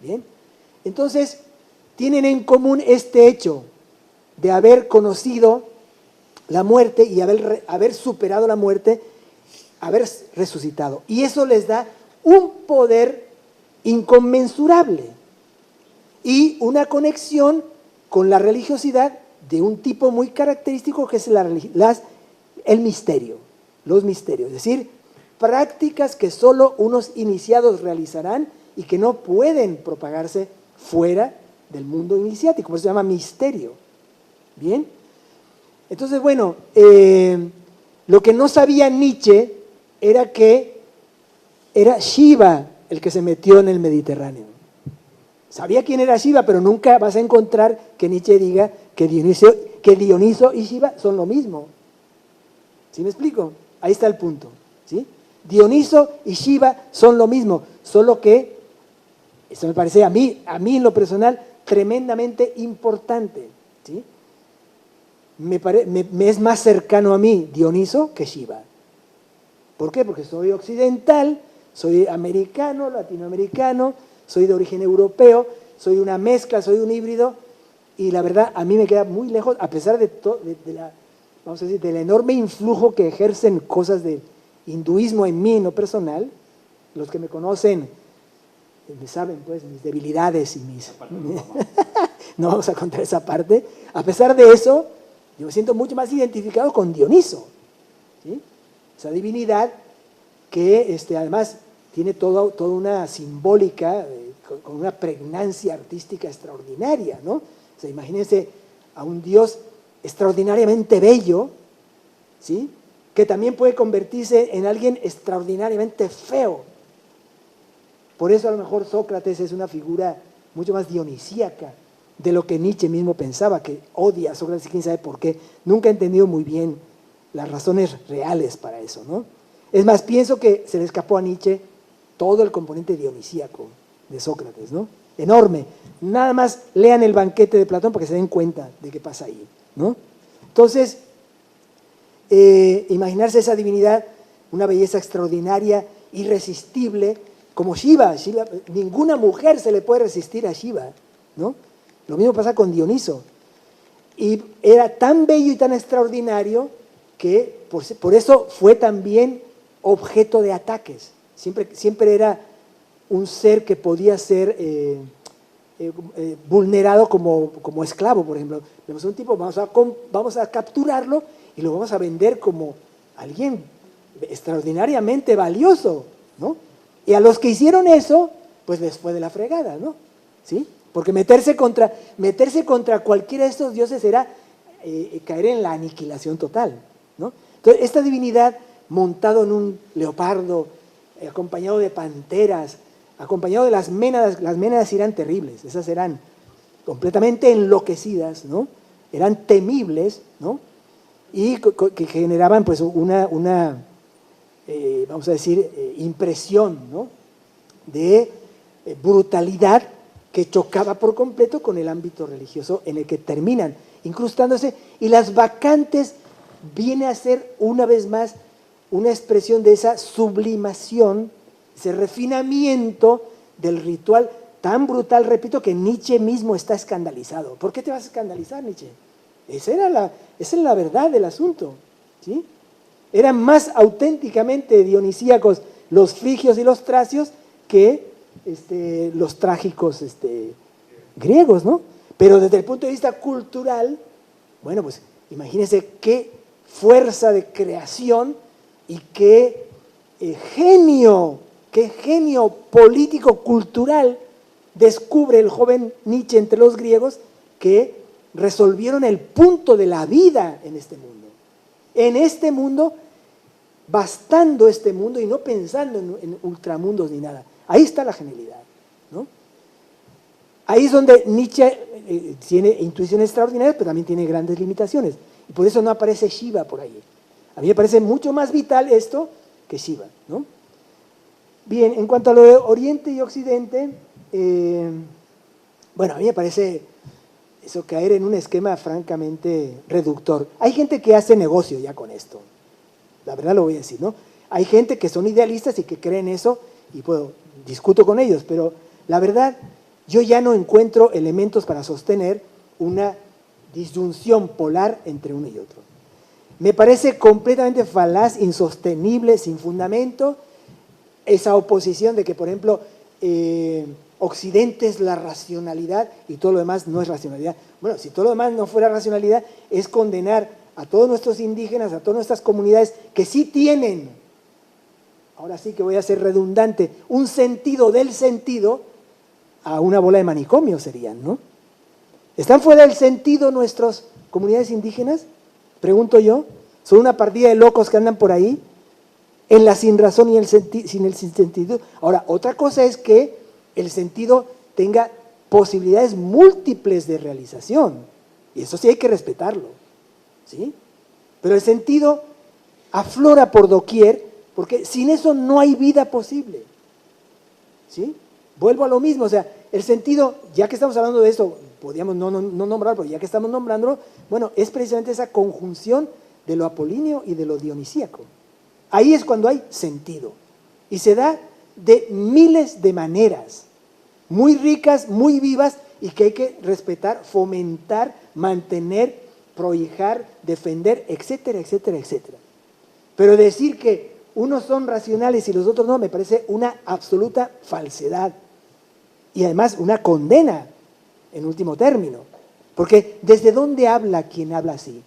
Bien, entonces tienen en común este hecho de haber conocido la muerte y haber superado la muerte, haber resucitado. Y eso les da un poder inconmensurable y una conexión con la religiosidad de un tipo muy característico, que es el misterio, los misterios, es decir, prácticas que solo unos iniciados realizarán y que no pueden propagarse fuera del mundo iniciático, por eso se llama misterio. Bien, entonces bueno, lo que no sabía Nietzsche era que era Shiva el que se metió en el Mediterráneo. Sabía quién era Shiva, pero nunca vas a encontrar que Nietzsche diga que Dioniso y Shiva son lo mismo. ¿Sí me explico? Ahí está el punto, ¿sí? Dioniso y Shiva son lo mismo, solo que, eso me parece a mí en lo personal, tremendamente importante, ¿sí? Me es más cercano a mí Dioniso que Shiva. ¿Por qué? Porque soy occidental, soy americano, latinoamericano, soy de origen europeo, soy una mezcla, soy un híbrido, y la verdad a mí me queda muy lejos, a pesar vamos a decir, del enorme influjo que ejercen cosas del hinduismo en mí, en lo personal. Los que me conocen me saben pues mis debilidades y mis... No vamos a contar esa parte. A pesar de eso, yo me siento mucho más identificado con Dioniso, ¿sí? Esa divinidad que además tiene toda una simbólica, con una pregnancia artística extraordinaria, ¿no? O sea, imagínense a un Dios extraordinariamente bello, ¿sí?, que también puede convertirse en alguien extraordinariamente feo. Por eso a lo mejor Sócrates es una figura mucho más dionisíaca de lo que Nietzsche mismo pensaba, que odia a Sócrates, quién sabe por qué. Nunca he entendido muy bien las razones reales para eso, ¿no? Es más, pienso que se le escapó a Nietzsche todo el componente dionisíaco de Sócrates, ¿no? Enorme. Nada más lean el banquete de Platón para que se den cuenta de qué pasa ahí, ¿no? Entonces, imaginarse esa divinidad, una belleza extraordinaria, irresistible, como Shiva. Ninguna mujer se le puede resistir a Shiva, ¿no? Lo mismo pasa con Dioniso. Y era tan bello y tan extraordinario que por eso fue también objeto de ataques. Siempre era un ser que podía ser vulnerado como esclavo, por ejemplo. Vemos un tipo, vamos a capturarlo y lo vamos a vender como alguien extraordinariamente valioso, ¿no? Y a los que hicieron eso, pues les fue de la fregada, ¿no? ¿Sí? Porque meterse contra cualquiera de estos dioses era caer en la aniquilación total, ¿no? Entonces, esta divinidad montado en un leopardo, acompañado de panteras, acompañado de las ménadas eran terribles, esas eran completamente enloquecidas, ¿no? Eran temibles, ¿no? Y que generaban pues una vamos a decir, impresión, ¿no?, de brutalidad que chocaba por completo con el ámbito religioso en el que terminan incrustándose, y las bacantes viene a ser una vez más una expresión de esa sublimación, ese refinamiento del ritual tan brutal, repito, que Nietzsche mismo está escandalizado. ¿Por qué te vas a escandalizar, Nietzsche? Esa es la verdad del asunto, ¿sí? Eran más auténticamente dionisíacos los frigios y los tracios que los trágicos griegos, ¿no? Pero desde el punto de vista cultural, bueno, pues imagínense qué fuerza de creación y qué genio político-cultural descubre el joven Nietzsche entre los griegos, que resolvieron el punto de la vida en este mundo. En este mundo, bastando este mundo y no pensando en ultramundos ni nada. Ahí está la genialidad, ¿no? Ahí es donde Nietzsche tiene intuiciones extraordinarias, pero también tiene grandes limitaciones. Y por eso no aparece Shiva por ahí. A mí me parece mucho más vital esto que Shiva, ¿no? Bien, en cuanto a lo de Oriente y Occidente, bueno, a mí me parece eso caer en un esquema francamente reductor. Hay gente que hace negocio ya con esto, la verdad lo voy a decir, ¿no? Hay gente que son idealistas y que creen eso, y discuto con ellos, pero la verdad, yo ya no encuentro elementos para sostener una disyunción polar entre uno y otro. Me parece completamente falaz, insostenible, sin fundamento, esa oposición de que, por ejemplo, Occidente es la racionalidad y todo lo demás no es racionalidad. Bueno, si todo lo demás no fuera racionalidad, es condenar a todos nuestros indígenas, a todas nuestras comunidades que sí tienen, ahora sí que voy a ser redundante, un sentido del sentido, a una bola de manicomio serían, ¿no? ¿Están fuera del sentido nuestras comunidades indígenas? Pregunto yo. ¿Son una partida de locos que andan por ahí? En la sin razón y sin el sinsentido. Ahora, otra cosa es que el sentido tenga posibilidades múltiples de realización. Y eso sí hay que respetarlo, ¿sí? Pero el sentido aflora por doquier, porque sin eso no hay vida posible, ¿sí? Vuelvo a lo mismo, o sea, el sentido, ya que estamos hablando de esto, podríamos no nombrarlo, pero ya que estamos nombrándolo, bueno, es precisamente esa conjunción de lo apolíneo y de lo dionisíaco. Ahí es cuando hay sentido. Y se da de miles de maneras, muy ricas, muy vivas, y que hay que respetar, fomentar, mantener, prohijar, defender, etcétera, etcétera, etcétera. Pero decir que unos son racionales y los otros no, me parece una absoluta falsedad. Y además una condena, en último término. Porque ¿desde dónde habla quien habla así?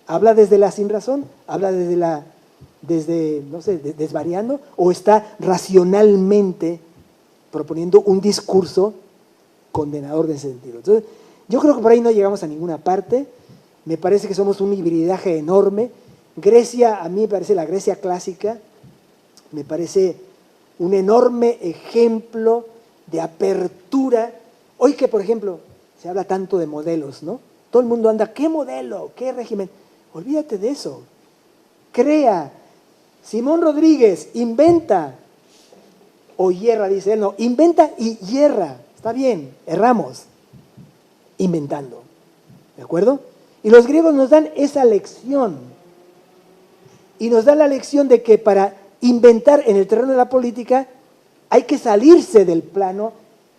¿Habla desde la sinrazón? ¿Habla no sé, desvariando? ¿O está racionalmente proponiendo un discurso condenador de ese sentido? Entonces, yo creo que por ahí no llegamos a ninguna parte. Me parece que somos un hibridaje enorme. Grecia, a mí me parece la Grecia clásica, me parece un enorme ejemplo de apertura. Hoy que, por ejemplo, se habla tanto de modelos, ¿no? Todo el mundo anda, ¿qué modelo? ¿Qué régimen? Olvídate de eso. Crea. Simón Rodríguez inventa o hierra, dice él, no, inventa y hierra. Está bien, erramos inventando. ¿De acuerdo? Y los griegos nos dan esa lección. Y nos dan la lección de que para inventar en el terreno de la política hay que salirse del plano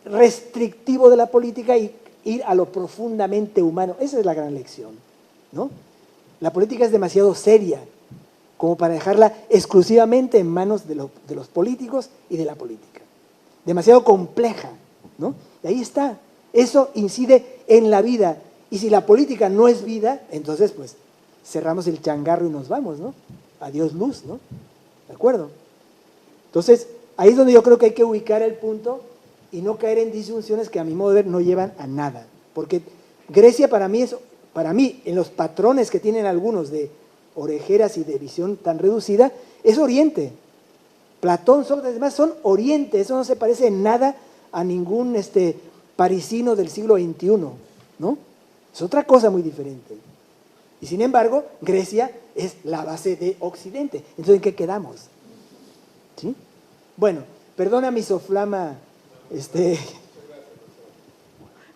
restrictivo de la política y ir a lo profundamente humano. Esa es la gran lección, ¿no? La política es demasiado seria como para dejarla exclusivamente en manos de los políticos y de la política. Demasiado compleja, ¿no? Y ahí está. Eso incide en la vida. Y si la política no es vida, entonces pues cerramos el changarro y nos vamos, ¿no? Adiós luz, ¿no? ¿De acuerdo? Entonces, ahí es donde yo creo que hay que ubicar el punto y no caer en disyunciones que a mi modo de ver no llevan a nada. Porque Grecia para mí, en los patrones que tienen algunos de orejeras y de visión tan reducida, es Oriente. Platón, Sócrates, demás son Oriente. Eso no se parece en nada a ningún parisino del siglo XXI, ¿no? Es otra cosa muy diferente. Y sin embargo, Grecia es la base de Occidente. Entonces, ¿en qué quedamos? ¿Sí? Bueno, perdona mi soflama.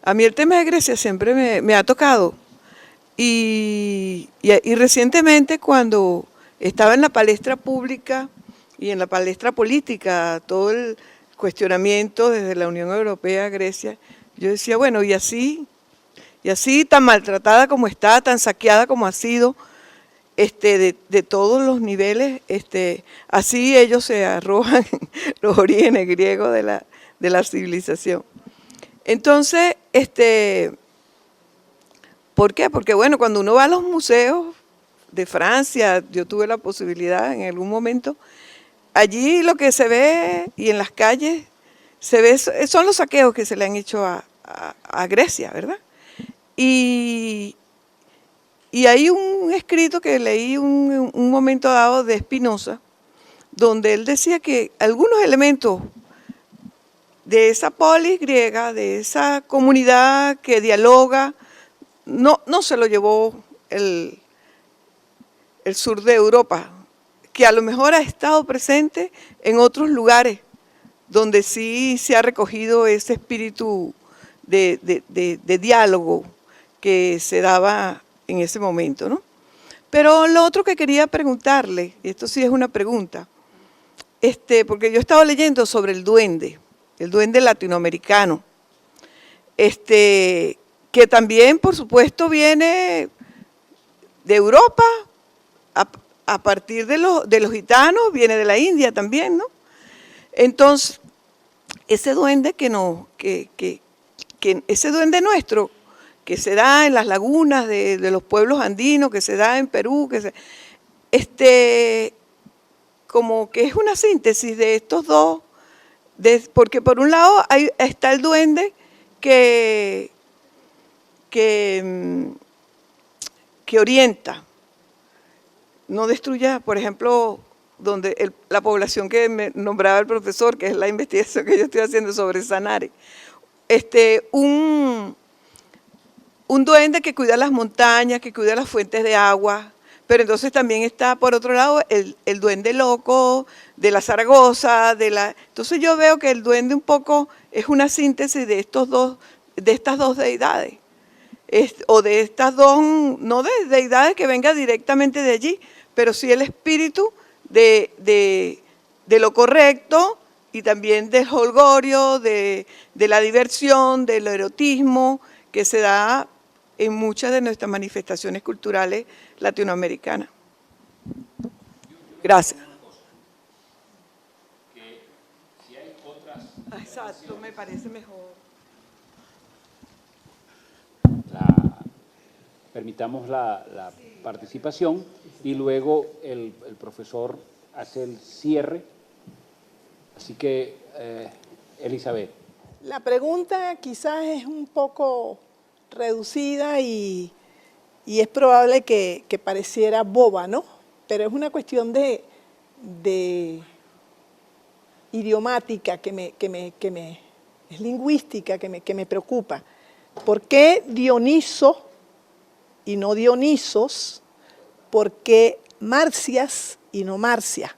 A mí el tema de Grecia siempre me ha tocado. Y recientemente, cuando estaba en la palestra pública y en la palestra política, todo el cuestionamiento desde la Unión Europea a Grecia, yo decía, bueno, y así tan maltratada como está, tan saqueada como ha sido, de todos los niveles, así ellos se arrojan los orígenes griegos de la civilización. Entonces, ¿por qué? Porque bueno, cuando uno va a los museos de Francia, yo tuve la posibilidad en algún momento, allí lo que se ve y en las calles se ve son los saqueos que se le han hecho a Grecia, ¿verdad? Y hay un escrito que leí un momento dado de Spinoza, donde él decía que algunos elementos de esa polis griega, de esa comunidad que dialoga, no se lo llevó el sur de Europa, que a lo mejor ha estado presente en otros lugares donde sí se ha recogido ese espíritu de diálogo que se daba en ese momento, ¿no? Pero lo otro que quería preguntarle, y esto sí es una pregunta, porque yo he estado leyendo sobre el duende latinoamericano, que también, por supuesto, viene de Europa, a partir de los gitanos, viene de la India también, ¿no? Entonces, ese duende ese duende nuestro, que se da en las lagunas de los pueblos andinos, que se da en Perú, como que es una síntesis de estos dos, porque por un lado está el duende que orienta, no destruya, por ejemplo, donde la población que me nombraba el profesor, que es la investigación que yo estoy haciendo sobre Sanare, un duende que cuida las montañas, que cuida las fuentes de agua, pero entonces también está, por otro lado, el duende loco de la Zaragoza, entonces yo veo que el duende un poco es una síntesis de estas dos deidades, o de estas dos, no de deidades que venga directamente de allí, pero sí el espíritu de lo correcto y también del jolgorio, de la diversión, del erotismo que se da en muchas de nuestras manifestaciones culturales latinoamericanas. Gracias. Exacto, me parece mejor. Permitamos la participación y luego el profesor hace el cierre. Así que, Elizabeth. La pregunta quizás es un poco reducida y es probable que pareciera boba, ¿no? Pero es una cuestión de idiomática es lingüística que me preocupa. ¿Por qué Dioniso y no Dionisos? ¿Por qué Marcias y no Marcia?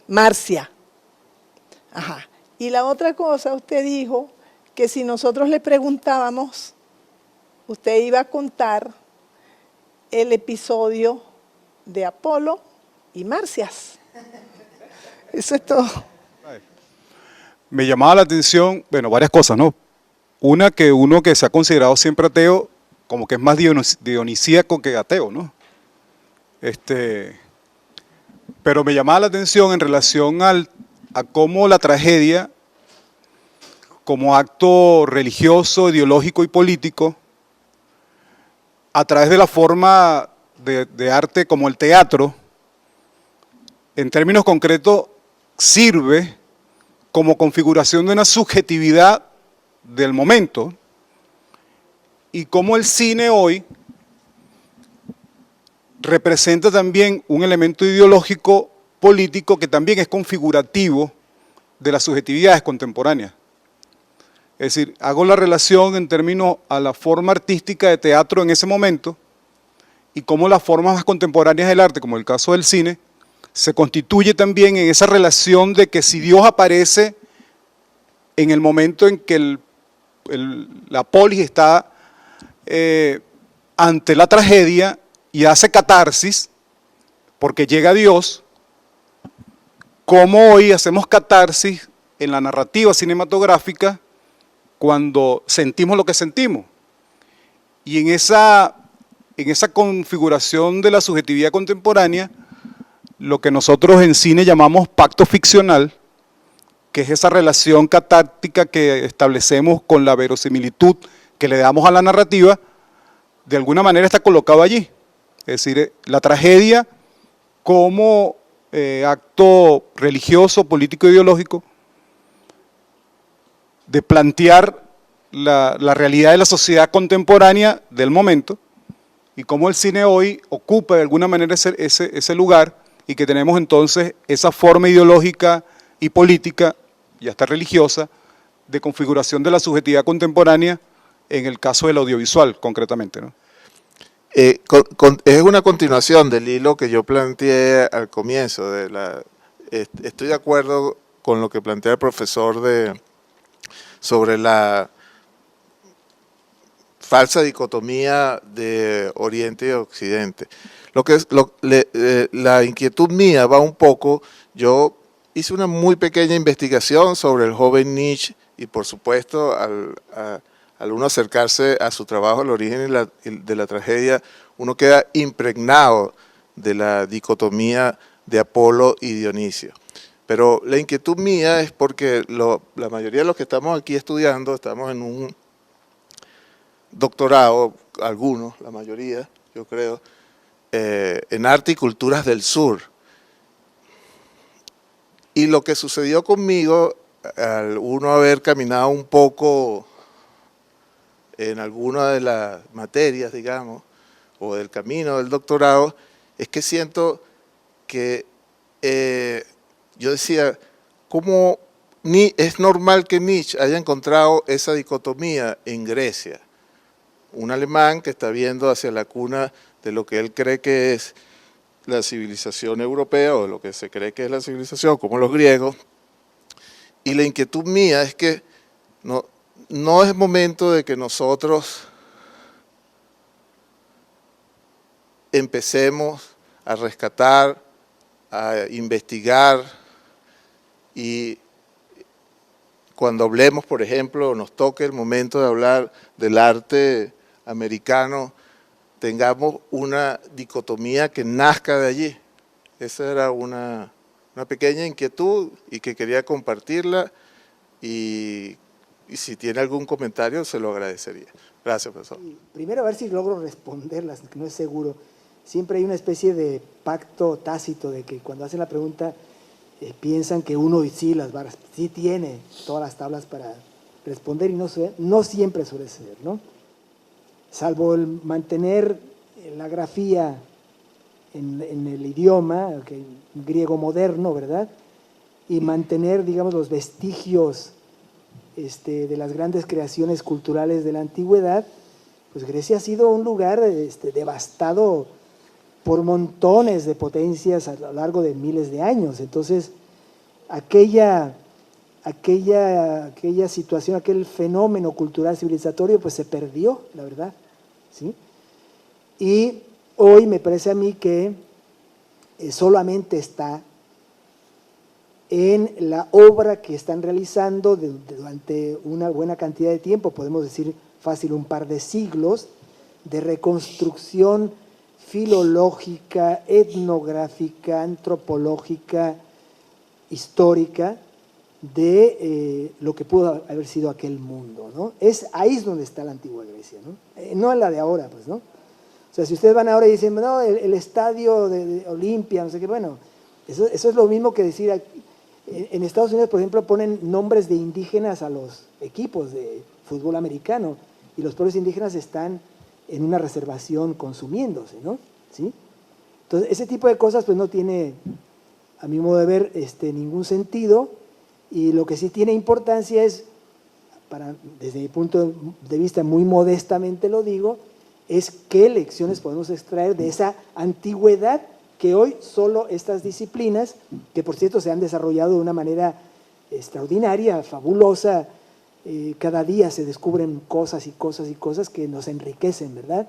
Marcia. Ajá. Y la otra cosa, usted dijo que si nosotros le preguntábamos, usted iba a contar el episodio de Apolo y Marcias. Eso es todo. Me llamaba la atención, bueno, varias cosas, ¿no? Una, que uno que se ha considerado siempre ateo, como que es más dionisíaco que ateo, ¿no? Pero me llamaba la atención en relación a cómo la tragedia, como acto religioso, ideológico y político, a través de la forma de arte como el teatro, en términos concretos, sirve como configuración de una subjetividad del momento, y cómo el cine hoy representa también un elemento ideológico político que también es configurativo de las subjetividades contemporáneas. Es decir, hago la relación en términos a la forma artística de teatro en ese momento y cómo las formas más contemporáneas del arte, como el caso del cine, se constituye también en esa relación de que si Dios aparece en el momento en que la polis está ante la tragedia y hace catarsis, porque llega Dios, como hoy hacemos catarsis en la narrativa cinematográfica cuando sentimos lo que sentimos. Y en esa configuración de la subjetividad contemporánea, lo que nosotros en cine llamamos pacto ficcional, que es esa relación catártica que establecemos con la verosimilitud que le damos a la narrativa, de alguna manera está colocado allí. Es decir, la tragedia como acto religioso, político, ideológico, de plantear la realidad de la sociedad contemporánea del momento, y cómo el cine hoy ocupa de alguna manera ese lugar, y que tenemos entonces esa forma ideológica y política, y hasta religiosa, de configuración de la subjetividad contemporánea en el caso del audiovisual, concretamente, ¿no? Es una continuación del hilo que yo planteé al comienzo. Estoy de acuerdo con lo que plantea el profesor sobre la falsa dicotomía de Oriente y Occidente. La inquietud mía va un poco, yo hice una muy pequeña investigación sobre el joven Nietzsche y por supuesto al uno acercarse a su trabajo, El origen de la tragedia, uno queda impregnado de la dicotomía de Apolo y Dionisio. Pero la inquietud mía es porque la mayoría de los que estamos aquí estudiando, estamos en un doctorado, algunos, la mayoría, yo creo, en arte y culturas del sur. Y lo que sucedió conmigo, al uno haber caminado un poco en alguna de las materias, digamos, o del camino del doctorado, es que siento que yo decía, ¿cómo es normal que Nietzsche haya encontrado esa dicotomía en Grecia? Un alemán que está viendo hacia la cuna de lo que él cree que es la civilización europea, o lo que se cree que es la civilización, como los griegos. Y la inquietud mía es que no es momento de que nosotros empecemos a rescatar, a investigar, y cuando hablemos, por ejemplo, nos toque el momento de hablar del arte americano, tengamos una dicotomía que nazca de allí. Esa era una pequeña inquietud y que quería compartirla, y si tiene algún comentario se lo agradecería. Gracias, profesor. Primero a ver si logro responderlas, que no es seguro. Siempre hay una especie de pacto tácito de que cuando hacen la pregunta piensan que uno sí tiene todas las tablas para responder, y no siempre suele ser, ¿no? Salvo el mantener la grafía en el idioma, griego moderno, ¿verdad? Y mantener, digamos, los vestigios de las grandes creaciones culturales de la antigüedad, pues Grecia ha sido un lugar devastado por montones de potencias a lo largo de miles de años. Entonces, aquella situación, aquel fenómeno cultural civilizatorio, pues se perdió, la verdad, ¿sí? Y hoy me parece a mí que solamente está en la obra que están realizando durante una buena cantidad de tiempo, podemos decir fácil un par de siglos, de reconstrucción filológica, etnográfica, antropológica, histórica, de lo que pudo haber sido aquel mundo, ¿no? Ahí es donde está la antigua Grecia, ¿no? No en la de ahora, pues, ¿no? O sea, si ustedes van ahora y dicen, no, el estadio de Olimpia, no sé qué, bueno, eso es lo mismo que decir aquí. En Estados Unidos, por ejemplo, ponen nombres de indígenas a los equipos de fútbol americano, y los pueblos indígenas están en una reservación consumiéndose, ¿no? ¿Sí? Entonces, ese tipo de cosas pues no tiene, a mi modo de ver, ningún sentido, y lo que sí tiene importancia es, desde mi punto de vista, muy modestamente lo digo, es qué lecciones podemos extraer de esa antigüedad que hoy solo estas disciplinas, que por cierto se han desarrollado de una manera extraordinaria, fabulosa, cada día se descubren cosas y cosas y cosas que nos enriquecen, ¿verdad?,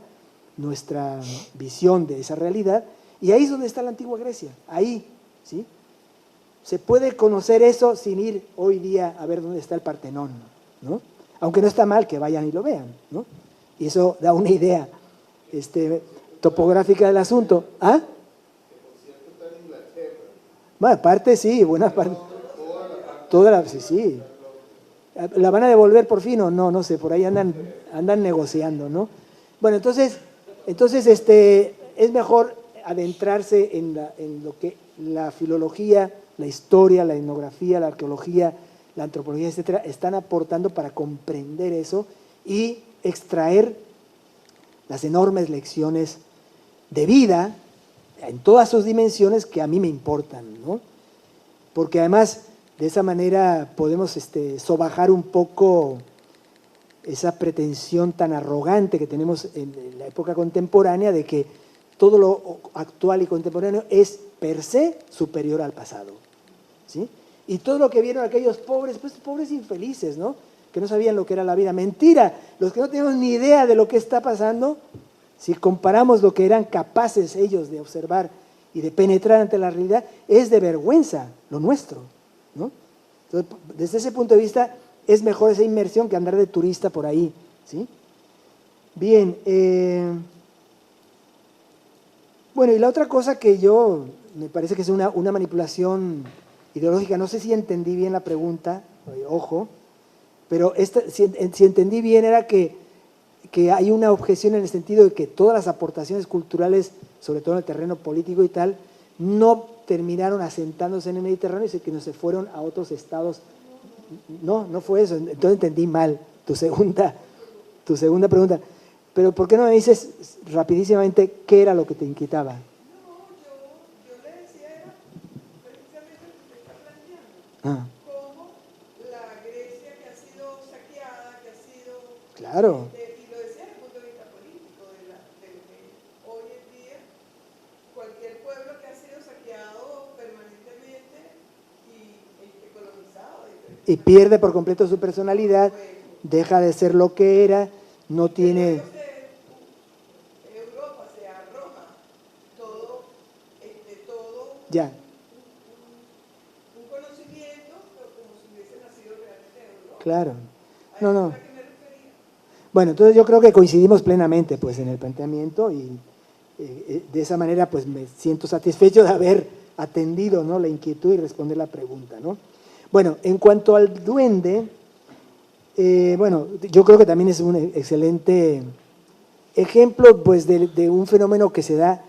nuestra visión de esa realidad, y ahí es donde está la antigua Grecia, ahí, ¿sí? Se puede conocer eso sin ir hoy día a ver dónde está el Partenón, ¿no? Aunque no está mal que vayan y lo vean, ¿no? Y eso da una idea topográfica del asunto. ¿Ah? Bueno, parte sí, buena parte. Sí. ¿La van a devolver por fin o no? No sé, por ahí andan negociando, ¿no? Bueno, entonces es mejor adentrarse en lo que la filología, la historia, la etnografía, la arqueología, la antropología, etcétera, están aportando para comprender eso y extraer las enormes lecciones de vida en todas sus dimensiones que a mí me importan, ¿no? Porque además De esa manera podemos sobajar un poco esa pretensión tan arrogante que tenemos en la época contemporánea de que todo lo actual y contemporáneo es per se superior al pasado, ¿sí? Y todo lo que vieron aquellos pobres, pues pobres infelices, ¿no? Que no sabían lo que era la vida. Mentira, los que no tenemos ni idea de lo que está pasando, si comparamos lo que eran capaces ellos de observar y de penetrar ante la realidad, es de vergüenza lo nuestro, ¿no? Entonces, desde ese punto de vista, es mejor esa inmersión que andar de turista por ahí, ¿sí? Bien, bueno, y la otra cosa que me parece que es una manipulación ideológica, no sé si entendí bien la pregunta, ojo, pero si entendí bien era que hay una objeción en el sentido de que todas las aportaciones culturales, sobre todo en el terreno político y tal, no terminaron asentándose en el Mediterráneo, sino que se fueron a otros estados. No fue eso, entonces entendí mal tu segunda pregunta. Pero ¿por qué no me dices rapidísimamente qué era lo que te inquietaba? Yo le decía, era precisamente lo que usted está planteando. Ah, Cómo la Grecia que ha sido saqueada, que ha sido... claro. y lo decía desde el punto de vista político, de lo que hoy en día cualquier pueblo que ha sido saqueado permanentemente y colonizado. Y pierde por completo su personalidad, deja de ser lo que era, no tiene... Europa, o sea, Roma, todo Ya. un conocimiento, pero como si hubiese nacido realmente en Europa. Claro. ¿A No, eso no. es a qué me refería? Bueno, entonces yo creo que coincidimos plenamente pues, en el planteamiento y de esa manera pues me siento satisfecho de haber atendido, ¿no?, la inquietud y responder la pregunta, ¿no? Bueno, en cuanto al duende, bueno, yo creo que también es un excelente ejemplo pues, de un fenómeno que se da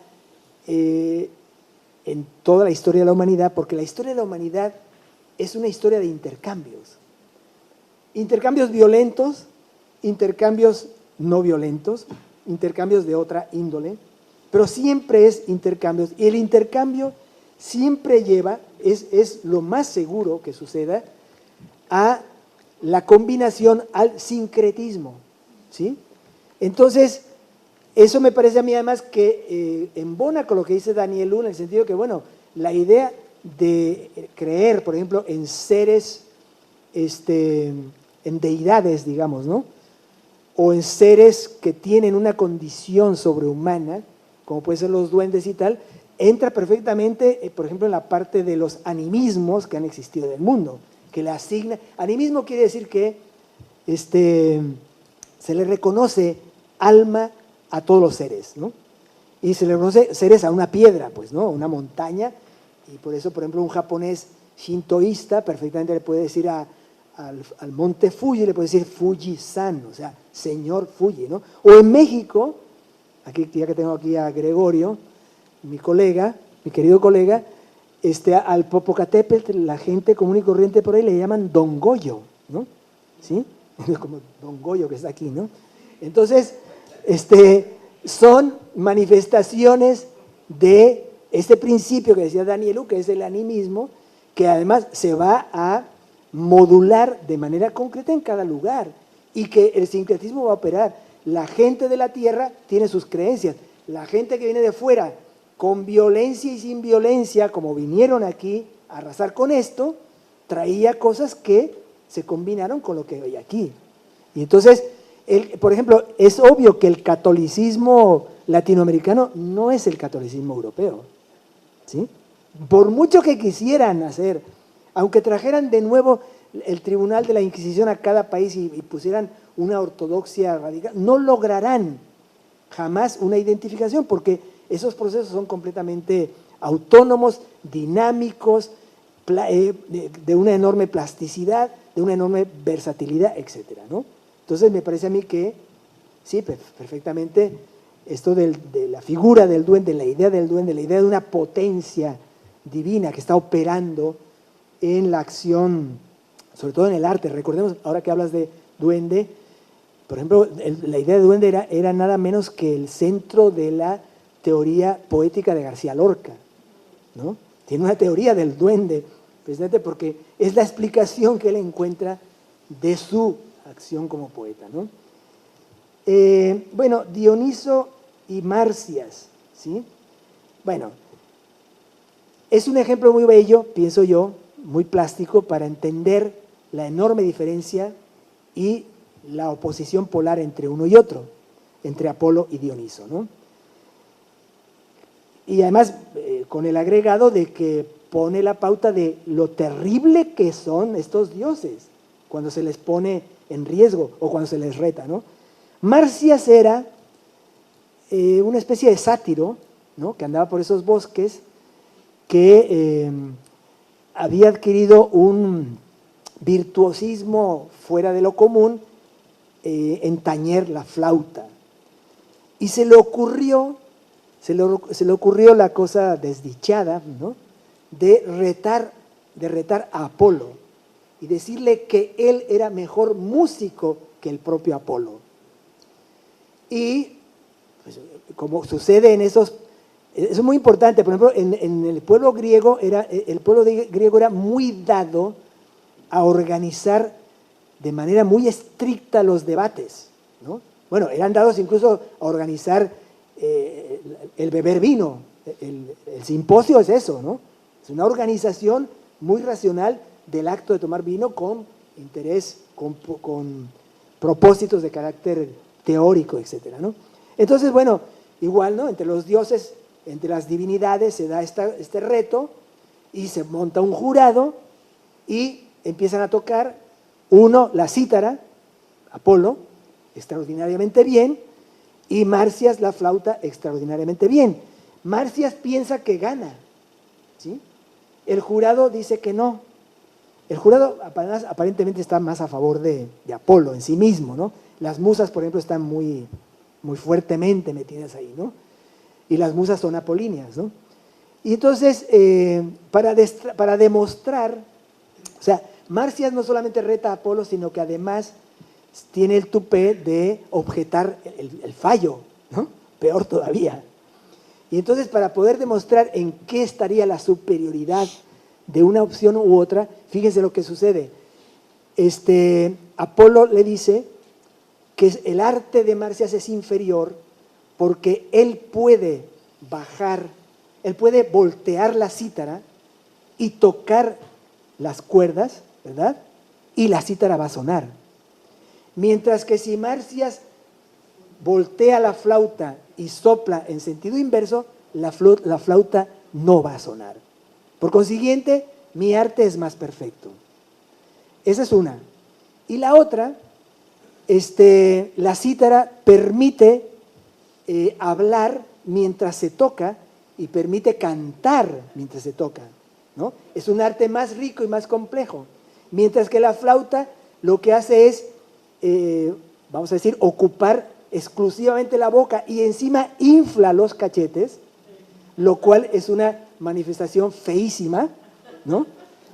en toda la historia de la humanidad, porque la historia de la humanidad es una historia de intercambios. Intercambios violentos, intercambios no violentos, intercambios de otra índole, pero siempre es intercambios. Y el intercambio siempre lleva, es lo más seguro que suceda, a la combinación, al sincretismo, ¿sí? Entonces, eso me parece a mí además que embona con lo que dice Daniel Luna, en el sentido que, bueno, la idea de creer, por ejemplo, en seres, en deidades, digamos, ¿no?, o en seres que tienen una condición sobrehumana, como pueden ser los duendes y tal, entra perfectamente, por ejemplo, en la parte de los animismos que han existido en el mundo, que le asigna. Animismo quiere decir que se le reconoce alma a todos los seres, ¿no? Y se le reconoce seres a una piedra, pues, ¿no?, a una montaña, y por eso, por ejemplo, un japonés shintoísta perfectamente le puede decir al monte Fuji, le puede decir Fuji-san, o sea, señor Fuji, ¿no? O en México, aquí, ya que tengo aquí a Gregorio, mi colega, mi querido colega, al Popocatépetl, la gente común y corriente por ahí le llaman Don Goyo, ¿no? ¿Sí? Como Don Goyo que está aquí, ¿no? Entonces, son manifestaciones de este principio que decía Danielu, que es el animismo, que además se va a modular de manera concreta en cada lugar y que el sincretismo va a operar. La gente de la tierra tiene sus creencias, la gente que viene de fuera, con violencia y sin violencia, como vinieron aquí a arrasar con esto, traía cosas que se combinaron con lo que hay aquí. Y entonces, por ejemplo, es obvio que el catolicismo latinoamericano no es el catolicismo europeo, ¿sí? Por mucho que quisieran hacer, aunque trajeran de nuevo el tribunal de la Inquisición a cada país y pusieran una ortodoxia radical, no lograrán jamás una identificación, porque esos procesos son completamente autónomos, dinámicos, de una enorme plasticidad, de una enorme versatilidad, etcétera, ¿no? Entonces me parece a mí que, sí, perfectamente, esto de la figura del duende, la idea del duende, la idea de una potencia divina que está operando en la acción, sobre todo en el arte. Recordemos, ahora que hablas de duende, por ejemplo, la idea de duende era nada menos que el centro de la teoría poética de García Lorca, ¿no? Tiene una teoría del duende precisamente porque es la explicación que él encuentra de su acción como poeta, ¿no? Bueno, Dioniso y Marcias, ¿sí? Bueno, es un ejemplo muy bello, pienso yo, muy plástico, para entender la enorme diferencia y la oposición polar entre uno y otro, entre Apolo y Dioniso, ¿no? Y además, con el agregado de que pone la pauta de lo terrible que son estos dioses cuando se les pone en riesgo o cuando se les reta, ¿no? Marcias era una especie de sátiro, ¿no?, que andaba por esos bosques, que había adquirido un virtuosismo fuera de lo común en tañer la flauta. Y se le ocurrió la cosa desdichada, ¿no?, de retar a Apolo y decirle que él era mejor músico que el propio Apolo. Y pues, como sucede en esos, es muy importante, por ejemplo, en el pueblo griego era muy dado a organizar de manera muy estricta los debates, ¿no? Bueno, eran dados incluso a organizar el beber vino. El simposio es eso, ¿no? Es una organización muy racional del acto de tomar vino con interés, con propósitos de carácter teórico, etcétera, ¿no? Entonces, bueno, igual, ¿no?, entre los dioses, entre las divinidades se da este reto y se monta un jurado y empiezan a tocar uno la cítara, Apolo, extraordinariamente bien, y Marcias la flauta extraordinariamente bien. Marcias piensa que gana, ¿sí? El jurado dice que no. El jurado aparentemente está más a favor de Apolo en sí mismo, ¿no? Las musas, por ejemplo, están muy, muy fuertemente metidas ahí, ¿no? Y las musas son apolíneas, ¿no? Y entonces, para demostrar, o sea, Marcias no solamente reta a Apolo, sino que además tiene el tupé de objetar el fallo, ¿no? Peor todavía. Y entonces, para poder demostrar en qué estaría la superioridad de una opción u otra, fíjense lo que sucede. Apolo le dice que el arte de Marcias es inferior porque él puede voltear la cítara y tocar las cuerdas, ¿verdad? Y la cítara va a sonar. Mientras que si Marcias voltea la flauta y sopla en sentido inverso, la flauta no va a sonar. Por consiguiente, mi arte es más perfecto. Esa es una. Y la otra, la cítara permite hablar mientras se toca y permite cantar mientras se toca, ¿no? Es un arte más rico y más complejo. Mientras que la flauta lo que hace es, vamos a decir, ocupar exclusivamente la boca y encima infla los cachetes, lo cual es una manifestación feísima, ¿no?,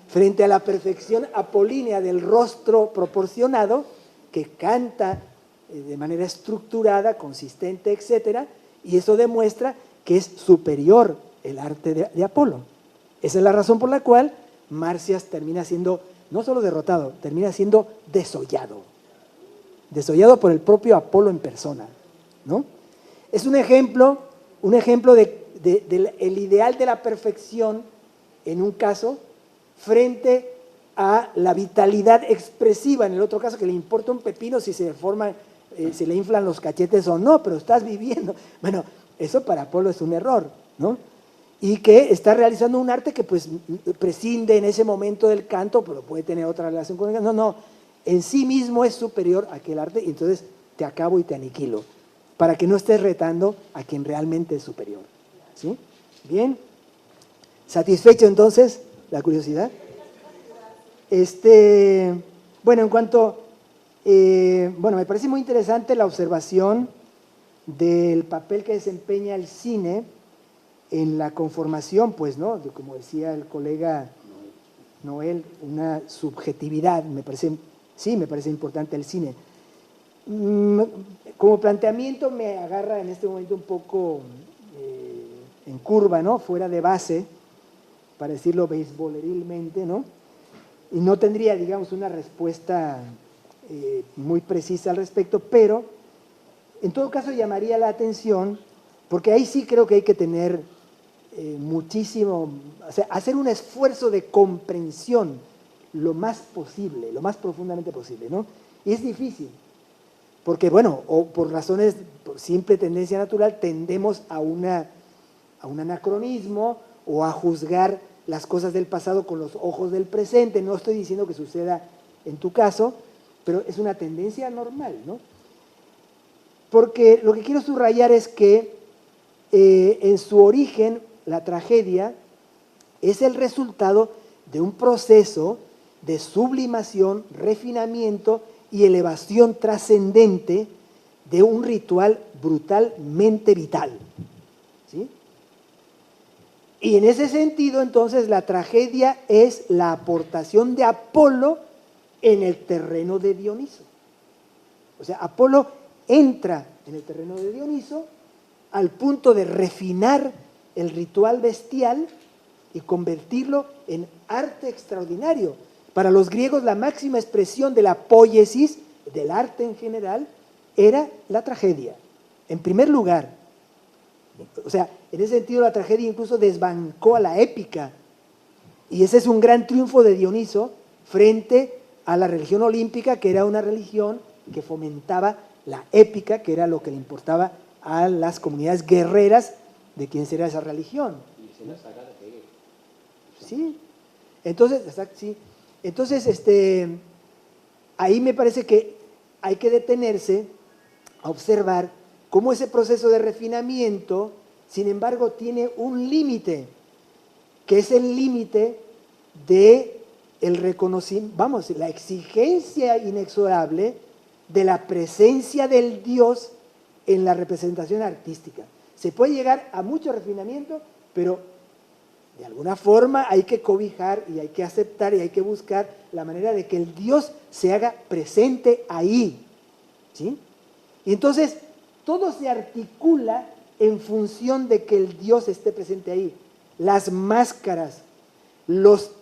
frente a la perfección apolínea del rostro proporcionado, que canta de manera estructurada, consistente, etcétera, y eso demuestra que es superior el arte de Apolo. Esa es la razón por la cual Marcias termina siendo no solo derrotado, termina siendo desollado por el propio Apolo en persona, ¿no? Es un ejemplo del ideal de la perfección en un caso frente a la vitalidad expresiva en el otro caso, que le importa un pepino si se si le inflan los cachetes o no, pero estás viviendo. Bueno, eso para Apolo es un error, ¿no? Y que está realizando un arte que pues prescinde en ese momento del canto, pero puede tener otra relación con el canto. No, en sí mismo es superior a aquel arte y entonces te acabo y te aniquilo, para que no estés retando a quien realmente es superior, ¿sí? Bien, ¿satisfecho entonces la curiosidad? Bueno, en cuanto, me parece muy interesante la observación del papel que desempeña el cine en la conformación, pues, ¿no?, como decía el colega Noel, una subjetividad, me parece importante el cine. Como planteamiento me agarra en este momento un poco en curva, ¿no?, fuera de base, para decirlo beisbolerilmente, ¿no? Y no tendría, digamos, una respuesta muy precisa al respecto, pero en todo caso llamaría la atención, porque ahí sí creo que hay que tener muchísimo, o sea, hacer un esfuerzo de comprensión lo más posible, lo más profundamente posible, ¿no? Y es difícil, porque bueno, o por razones, por simple tendencia natural, tendemos a un anacronismo o a juzgar las cosas del pasado con los ojos del presente. No estoy diciendo que suceda en tu caso, pero es una tendencia normal, ¿no? Porque lo que quiero subrayar es que en su origen la tragedia es el resultado de un proceso de sublimación, refinamiento y elevación trascendente de un ritual brutalmente vital. ¿Sí? Y en ese sentido, entonces, la tragedia es la aportación de Apolo en el terreno de Dioniso. O sea, Apolo entra en el terreno de Dioniso al punto de refinar el ritual bestial y convertirlo en arte extraordinario. Para los griegos la máxima expresión de la poiesis, del arte en general, era la tragedia. En primer lugar, o sea, en ese sentido la tragedia incluso desbancó a la épica. Y ese es un gran triunfo de Dioniso frente a la religión olímpica, que era una religión que fomentaba la épica, que era lo que le importaba a las comunidades guerreras de quienes era esa religión. Y es la saga de Hegel. Sí. Entonces, sí. Entonces, ahí me parece que hay que detenerse a observar cómo ese proceso de refinamiento, sin embargo, tiene un límite, que es el límite de el reconocimiento, vamos, la exigencia inexorable de la presencia del Dios en la representación artística. Se puede llegar a mucho refinamiento, pero de alguna forma hay que cobijar y hay que aceptar y hay que buscar la manera de que el Dios se haga presente ahí. ¿Sí? Y entonces todo se articula en función de que el Dios esté presente ahí. Las máscaras, los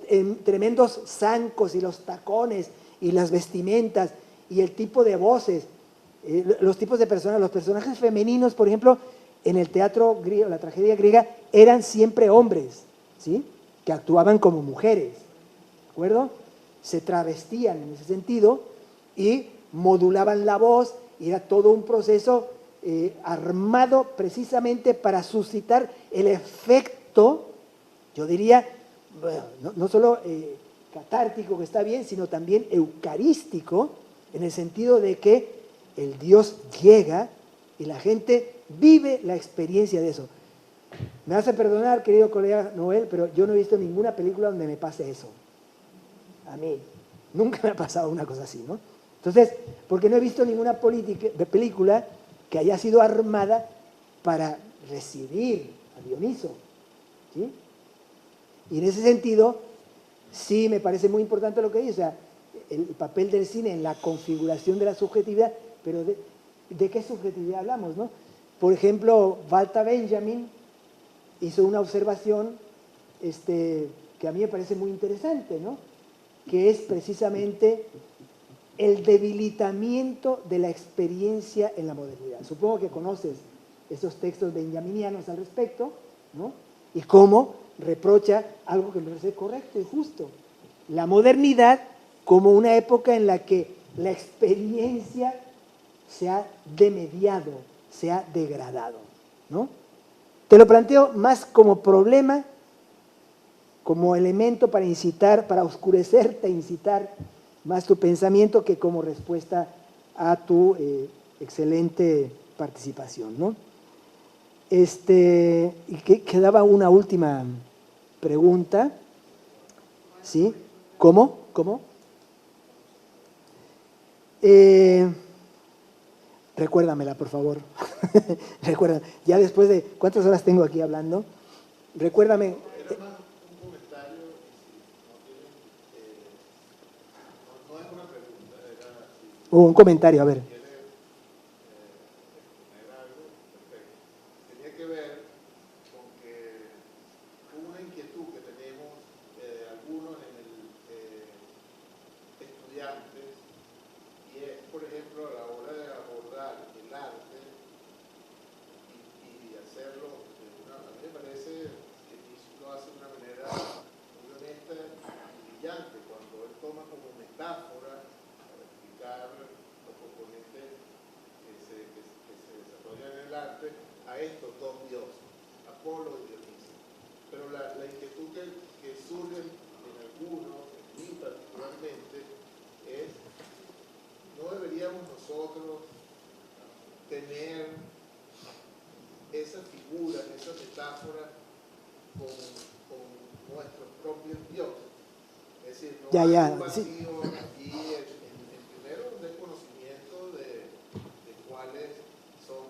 tremendos zancos y los tacones y las vestimentas y el tipo de voces, los tipos de personas, los personajes femeninos, por ejemplo, en el teatro griego, la tragedia griega, eran siempre hombres, ¿sí? Que actuaban como mujeres, ¿de acuerdo? Se travestían en ese sentido y modulaban la voz, y era todo un proceso armado precisamente para suscitar el efecto, yo diría, bueno, no solo catártico, que está bien, sino también eucarístico, en el sentido de que el Dios llega y la gente vive la experiencia de eso. Me vas a perdonar, querido colega Noel, pero yo no he visto ninguna película donde me pase eso. A mí nunca me ha pasado una cosa así, ¿no? Entonces, porque no he visto ninguna película que haya sido armada para recibir a Dioniso, ¿sí? Y en ese sentido, sí me parece muy importante lo que dice, o sea, el papel del cine en la configuración de la subjetividad, pero ¿de qué subjetividad hablamos, no? Por ejemplo, Walter Benjamin hizo una observación que a mí me parece muy interesante, ¿no? Que es precisamente el debilitamiento de la experiencia en la modernidad. Supongo que conoces esos textos benjaminianos al respecto, ¿no? Y cómo reprocha algo que me parece correcto y justo. La modernidad como una época en la que la experiencia se ha demediado, se ha degradado, ¿no? Te lo planteo más como problema, como elemento para incitar, para oscurecerte, incitar más tu pensamiento, que como respuesta a tu excelente participación, ¿no? Y quedaba una última pregunta, ¿sí? ¿Cómo? Recuérdamela, por favor. Recuérdame. Ya después de... ¿Cuántas horas tengo aquí hablando? Recuérdame. Un comentario, a ver. Tenía que ver con que una inquietud que tenemos antes, y es, por ejemplo, a la hora de abordar el arte y hacerlo a mí me parece que lo hace de una manera muy honesta y brillante, cuando él toma como metáfora para explicar los componentes que se desarrollan en el arte a estos dos dioses, Apolo y Dionisio. Pero la inquietud que surge en algunos, en mí particularmente, es, ¿no deberíamos nosotros tener esas figuras, esas metáforas con nuestros propios dioses? Es decir, no hay un vacío aquí, primero un desconocimiento de cuáles son,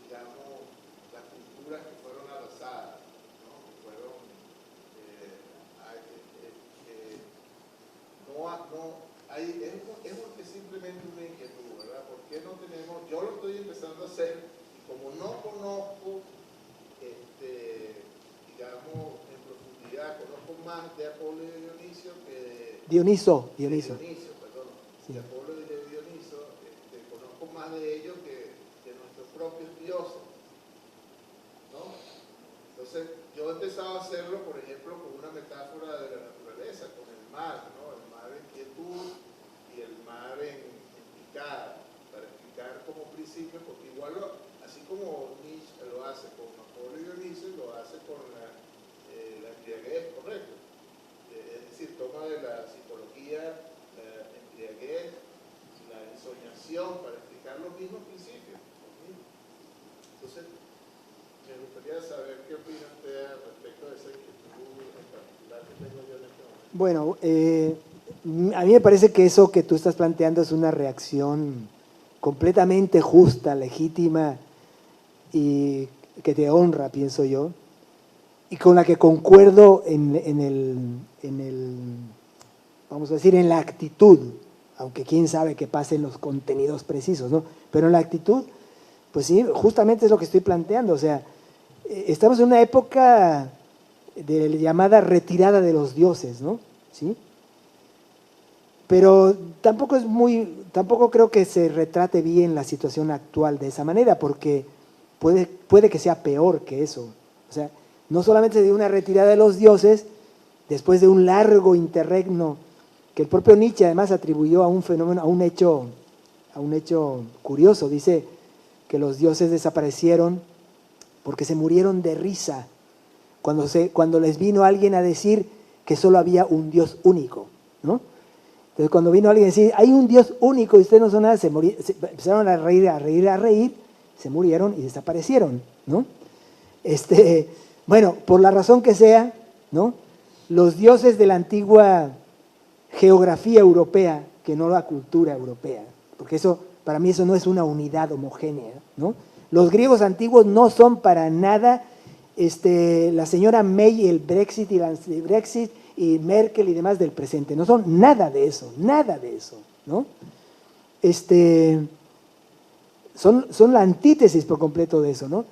digamos, las culturas que fueron arrasadas, ¿no? Que fueron, es simplemente una inquietud, ¿verdad? ¿Por qué no tenemos? Yo lo estoy empezando a hacer, y como no conozco, digamos, en profundidad, conozco más de Apolo y de Dionisio que de Dioniso. Perdón. Sí. De Apolo y de Dioniso, conozco más de ellos que de nuestros propios dioses, ¿no? Entonces, yo he empezado a hacerlo, por ejemplo, con una metáfora de la naturaleza, con el mar, ¿no? El mar en quietud y el mar en picada, para explicar como principio, porque igual, así como Nietzsche lo hace con Apolo y Dionisio, lo hace con la embriaguez, correcto. Es decir, toma de la psicología, la embriaguez, la ensoñación, para explicar los mismos principios. Entonces, me gustaría saber qué opina usted respecto a esa inquietud en particular que tengo yo en este momento. Bueno, a mí me parece que eso que tú estás planteando es una reacción completamente justa, legítima y que te honra, pienso yo, y con la que concuerdo vamos a decir, en la actitud, aunque quién sabe qué pase en los contenidos precisos, ¿no? Pero en la actitud, pues sí, justamente es lo que estoy planteando. O sea, estamos en una época de la llamada retirada de los dioses, ¿no? ¿Sí? Pero tampoco creo que se retrate bien la situación actual de esa manera, porque puede que sea peor que eso. O sea, no solamente de una retirada de los dioses, después de un largo interregno que el propio Nietzsche además atribuyó a un fenómeno, a un hecho curioso. Dice que los dioses desaparecieron porque se murieron de risa cuando les vino alguien a decir que solo había un Dios único, ¿no? Entonces cuando vino alguien a decir, hay un Dios único y ustedes no son nada, se empezaron a reír, se murieron y desaparecieron, ¿no? Bueno, por la razón que sea, ¿no? Los dioses de la antigua geografía europea, que no la cultura europea, porque eso, para mí eso no es una unidad homogénea, ¿no? Los griegos antiguos no son para nada la señora May, el Brexit y el anti-Brexit y Merkel y demás del presente, no son nada de eso, ¿no? Son la antítesis por completo de eso, ¿no?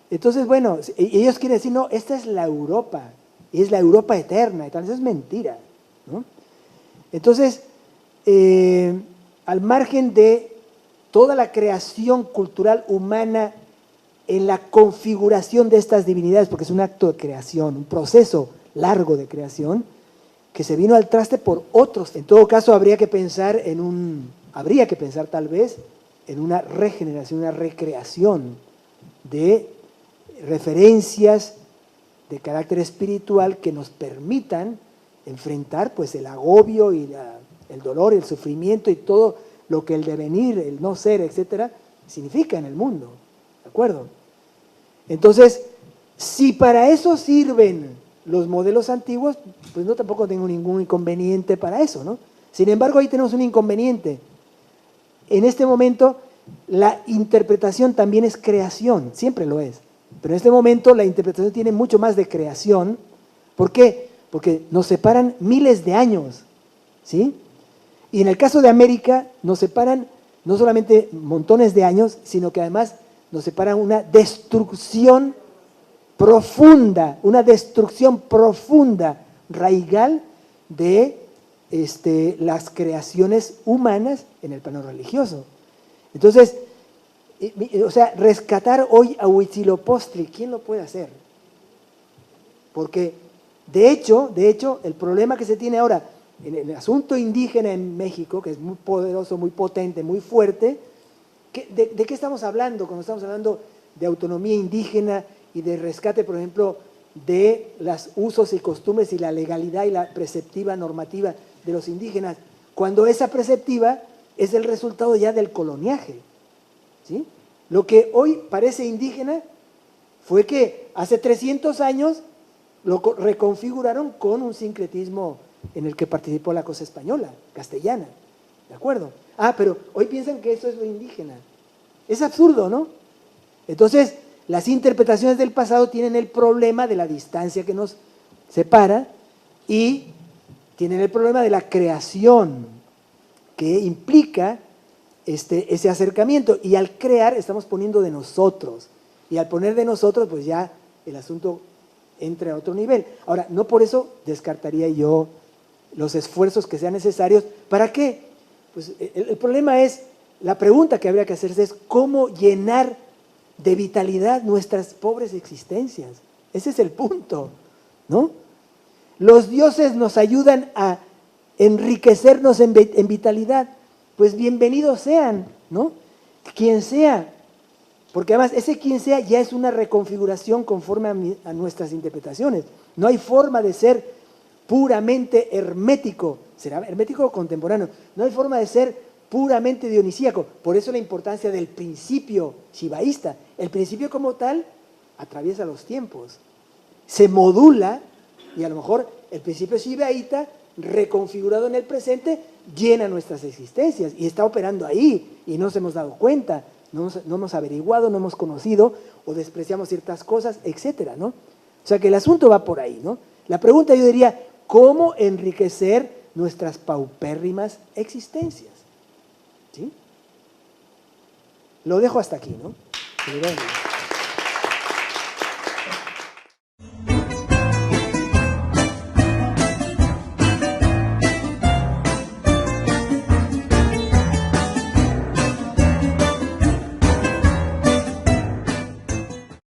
Entonces, bueno, ellos quieren decir, no, esta es la Europa, y es la Europa eterna, y tal, eso es mentira, ¿no? Entonces, al margen de toda la creación cultural humana en la configuración de estas divinidades, porque es un acto de creación, un proceso largo de creación, que se vino al traste por otros. En todo caso, habría que pensar tal vez en una regeneración, una recreación de referencias de carácter espiritual que nos permitan enfrentar pues el agobio y el dolor, el sufrimiento y todo lo que el devenir, el no ser, etcétera, significa en el mundo, ¿de acuerdo? Entonces, si para eso sirven los modelos antiguos, pues no tampoco tengo ningún inconveniente para eso, ¿no? Sin embargo, ahí tenemos un inconveniente. En este momento, la interpretación también es creación, siempre lo es. Pero en este momento la interpretación tiene mucho más de creación. ¿Por qué? Porque nos separan miles de años, ¿sí? Y en el caso de América nos separan no solamente montones de años, sino que además nos separan una destrucción profunda, raigal de las creaciones humanas en el plano religioso. Entonces, o sea, rescatar hoy a Huitzilopochtli, ¿quién lo puede hacer? Porque, de hecho, el problema que se tiene ahora en el asunto indígena en México, que es muy poderoso, muy potente, muy fuerte, ¿de qué estamos hablando cuando estamos hablando de autonomía indígena y de rescate, por ejemplo, de los usos y costumbres y la legalidad y la preceptiva normativa de los indígenas? Cuando esa preceptiva es el resultado ya del coloniaje, ¿sí? Lo que hoy parece indígena fue que hace 300 años lo reconfiguraron con un sincretismo en el que participó la cosa española, castellana, ¿de acuerdo? Ah, pero hoy piensan que eso es lo indígena. Es absurdo, ¿no? Entonces, las interpretaciones del pasado tienen el problema de la distancia que nos separa y tienen el problema de la creación que implica ese acercamiento. Y al crear estamos poniendo de nosotros. Y al poner de nosotros, pues ya el asunto entra a otro nivel. Ahora, no por eso descartaría yo los esfuerzos que sean necesarios. ¿Para qué? Pues el problema es, la pregunta que habría que hacerse es cómo llenar de vitalidad nuestras pobres existencias. Ese es el punto, ¿no? Los dioses nos ayudan a enriquecernos en vitalidad. Pues bienvenidos sean, ¿no? Quien sea. Porque además ese quien sea ya es una reconfiguración conforme a nuestras interpretaciones. No hay forma de ser puramente hermético, será hermético contemporáneo. No hay forma de ser puramente dionisíaco. Por eso la importancia del principio shivaísta. El principio como tal atraviesa los tiempos. Se modula y a lo mejor el principio shivaíta reconfigurado en el presente llena nuestras existencias y está operando ahí y no nos hemos dado cuenta, no hemos averiguado, no hemos conocido o despreciamos ciertas cosas, etcétera, ¿no? O sea que el asunto va por ahí, ¿no? La pregunta yo diría, ¿cómo enriquecer nuestras paupérrimas existencias? ¿Sí? Lo dejo hasta aquí, ¿no?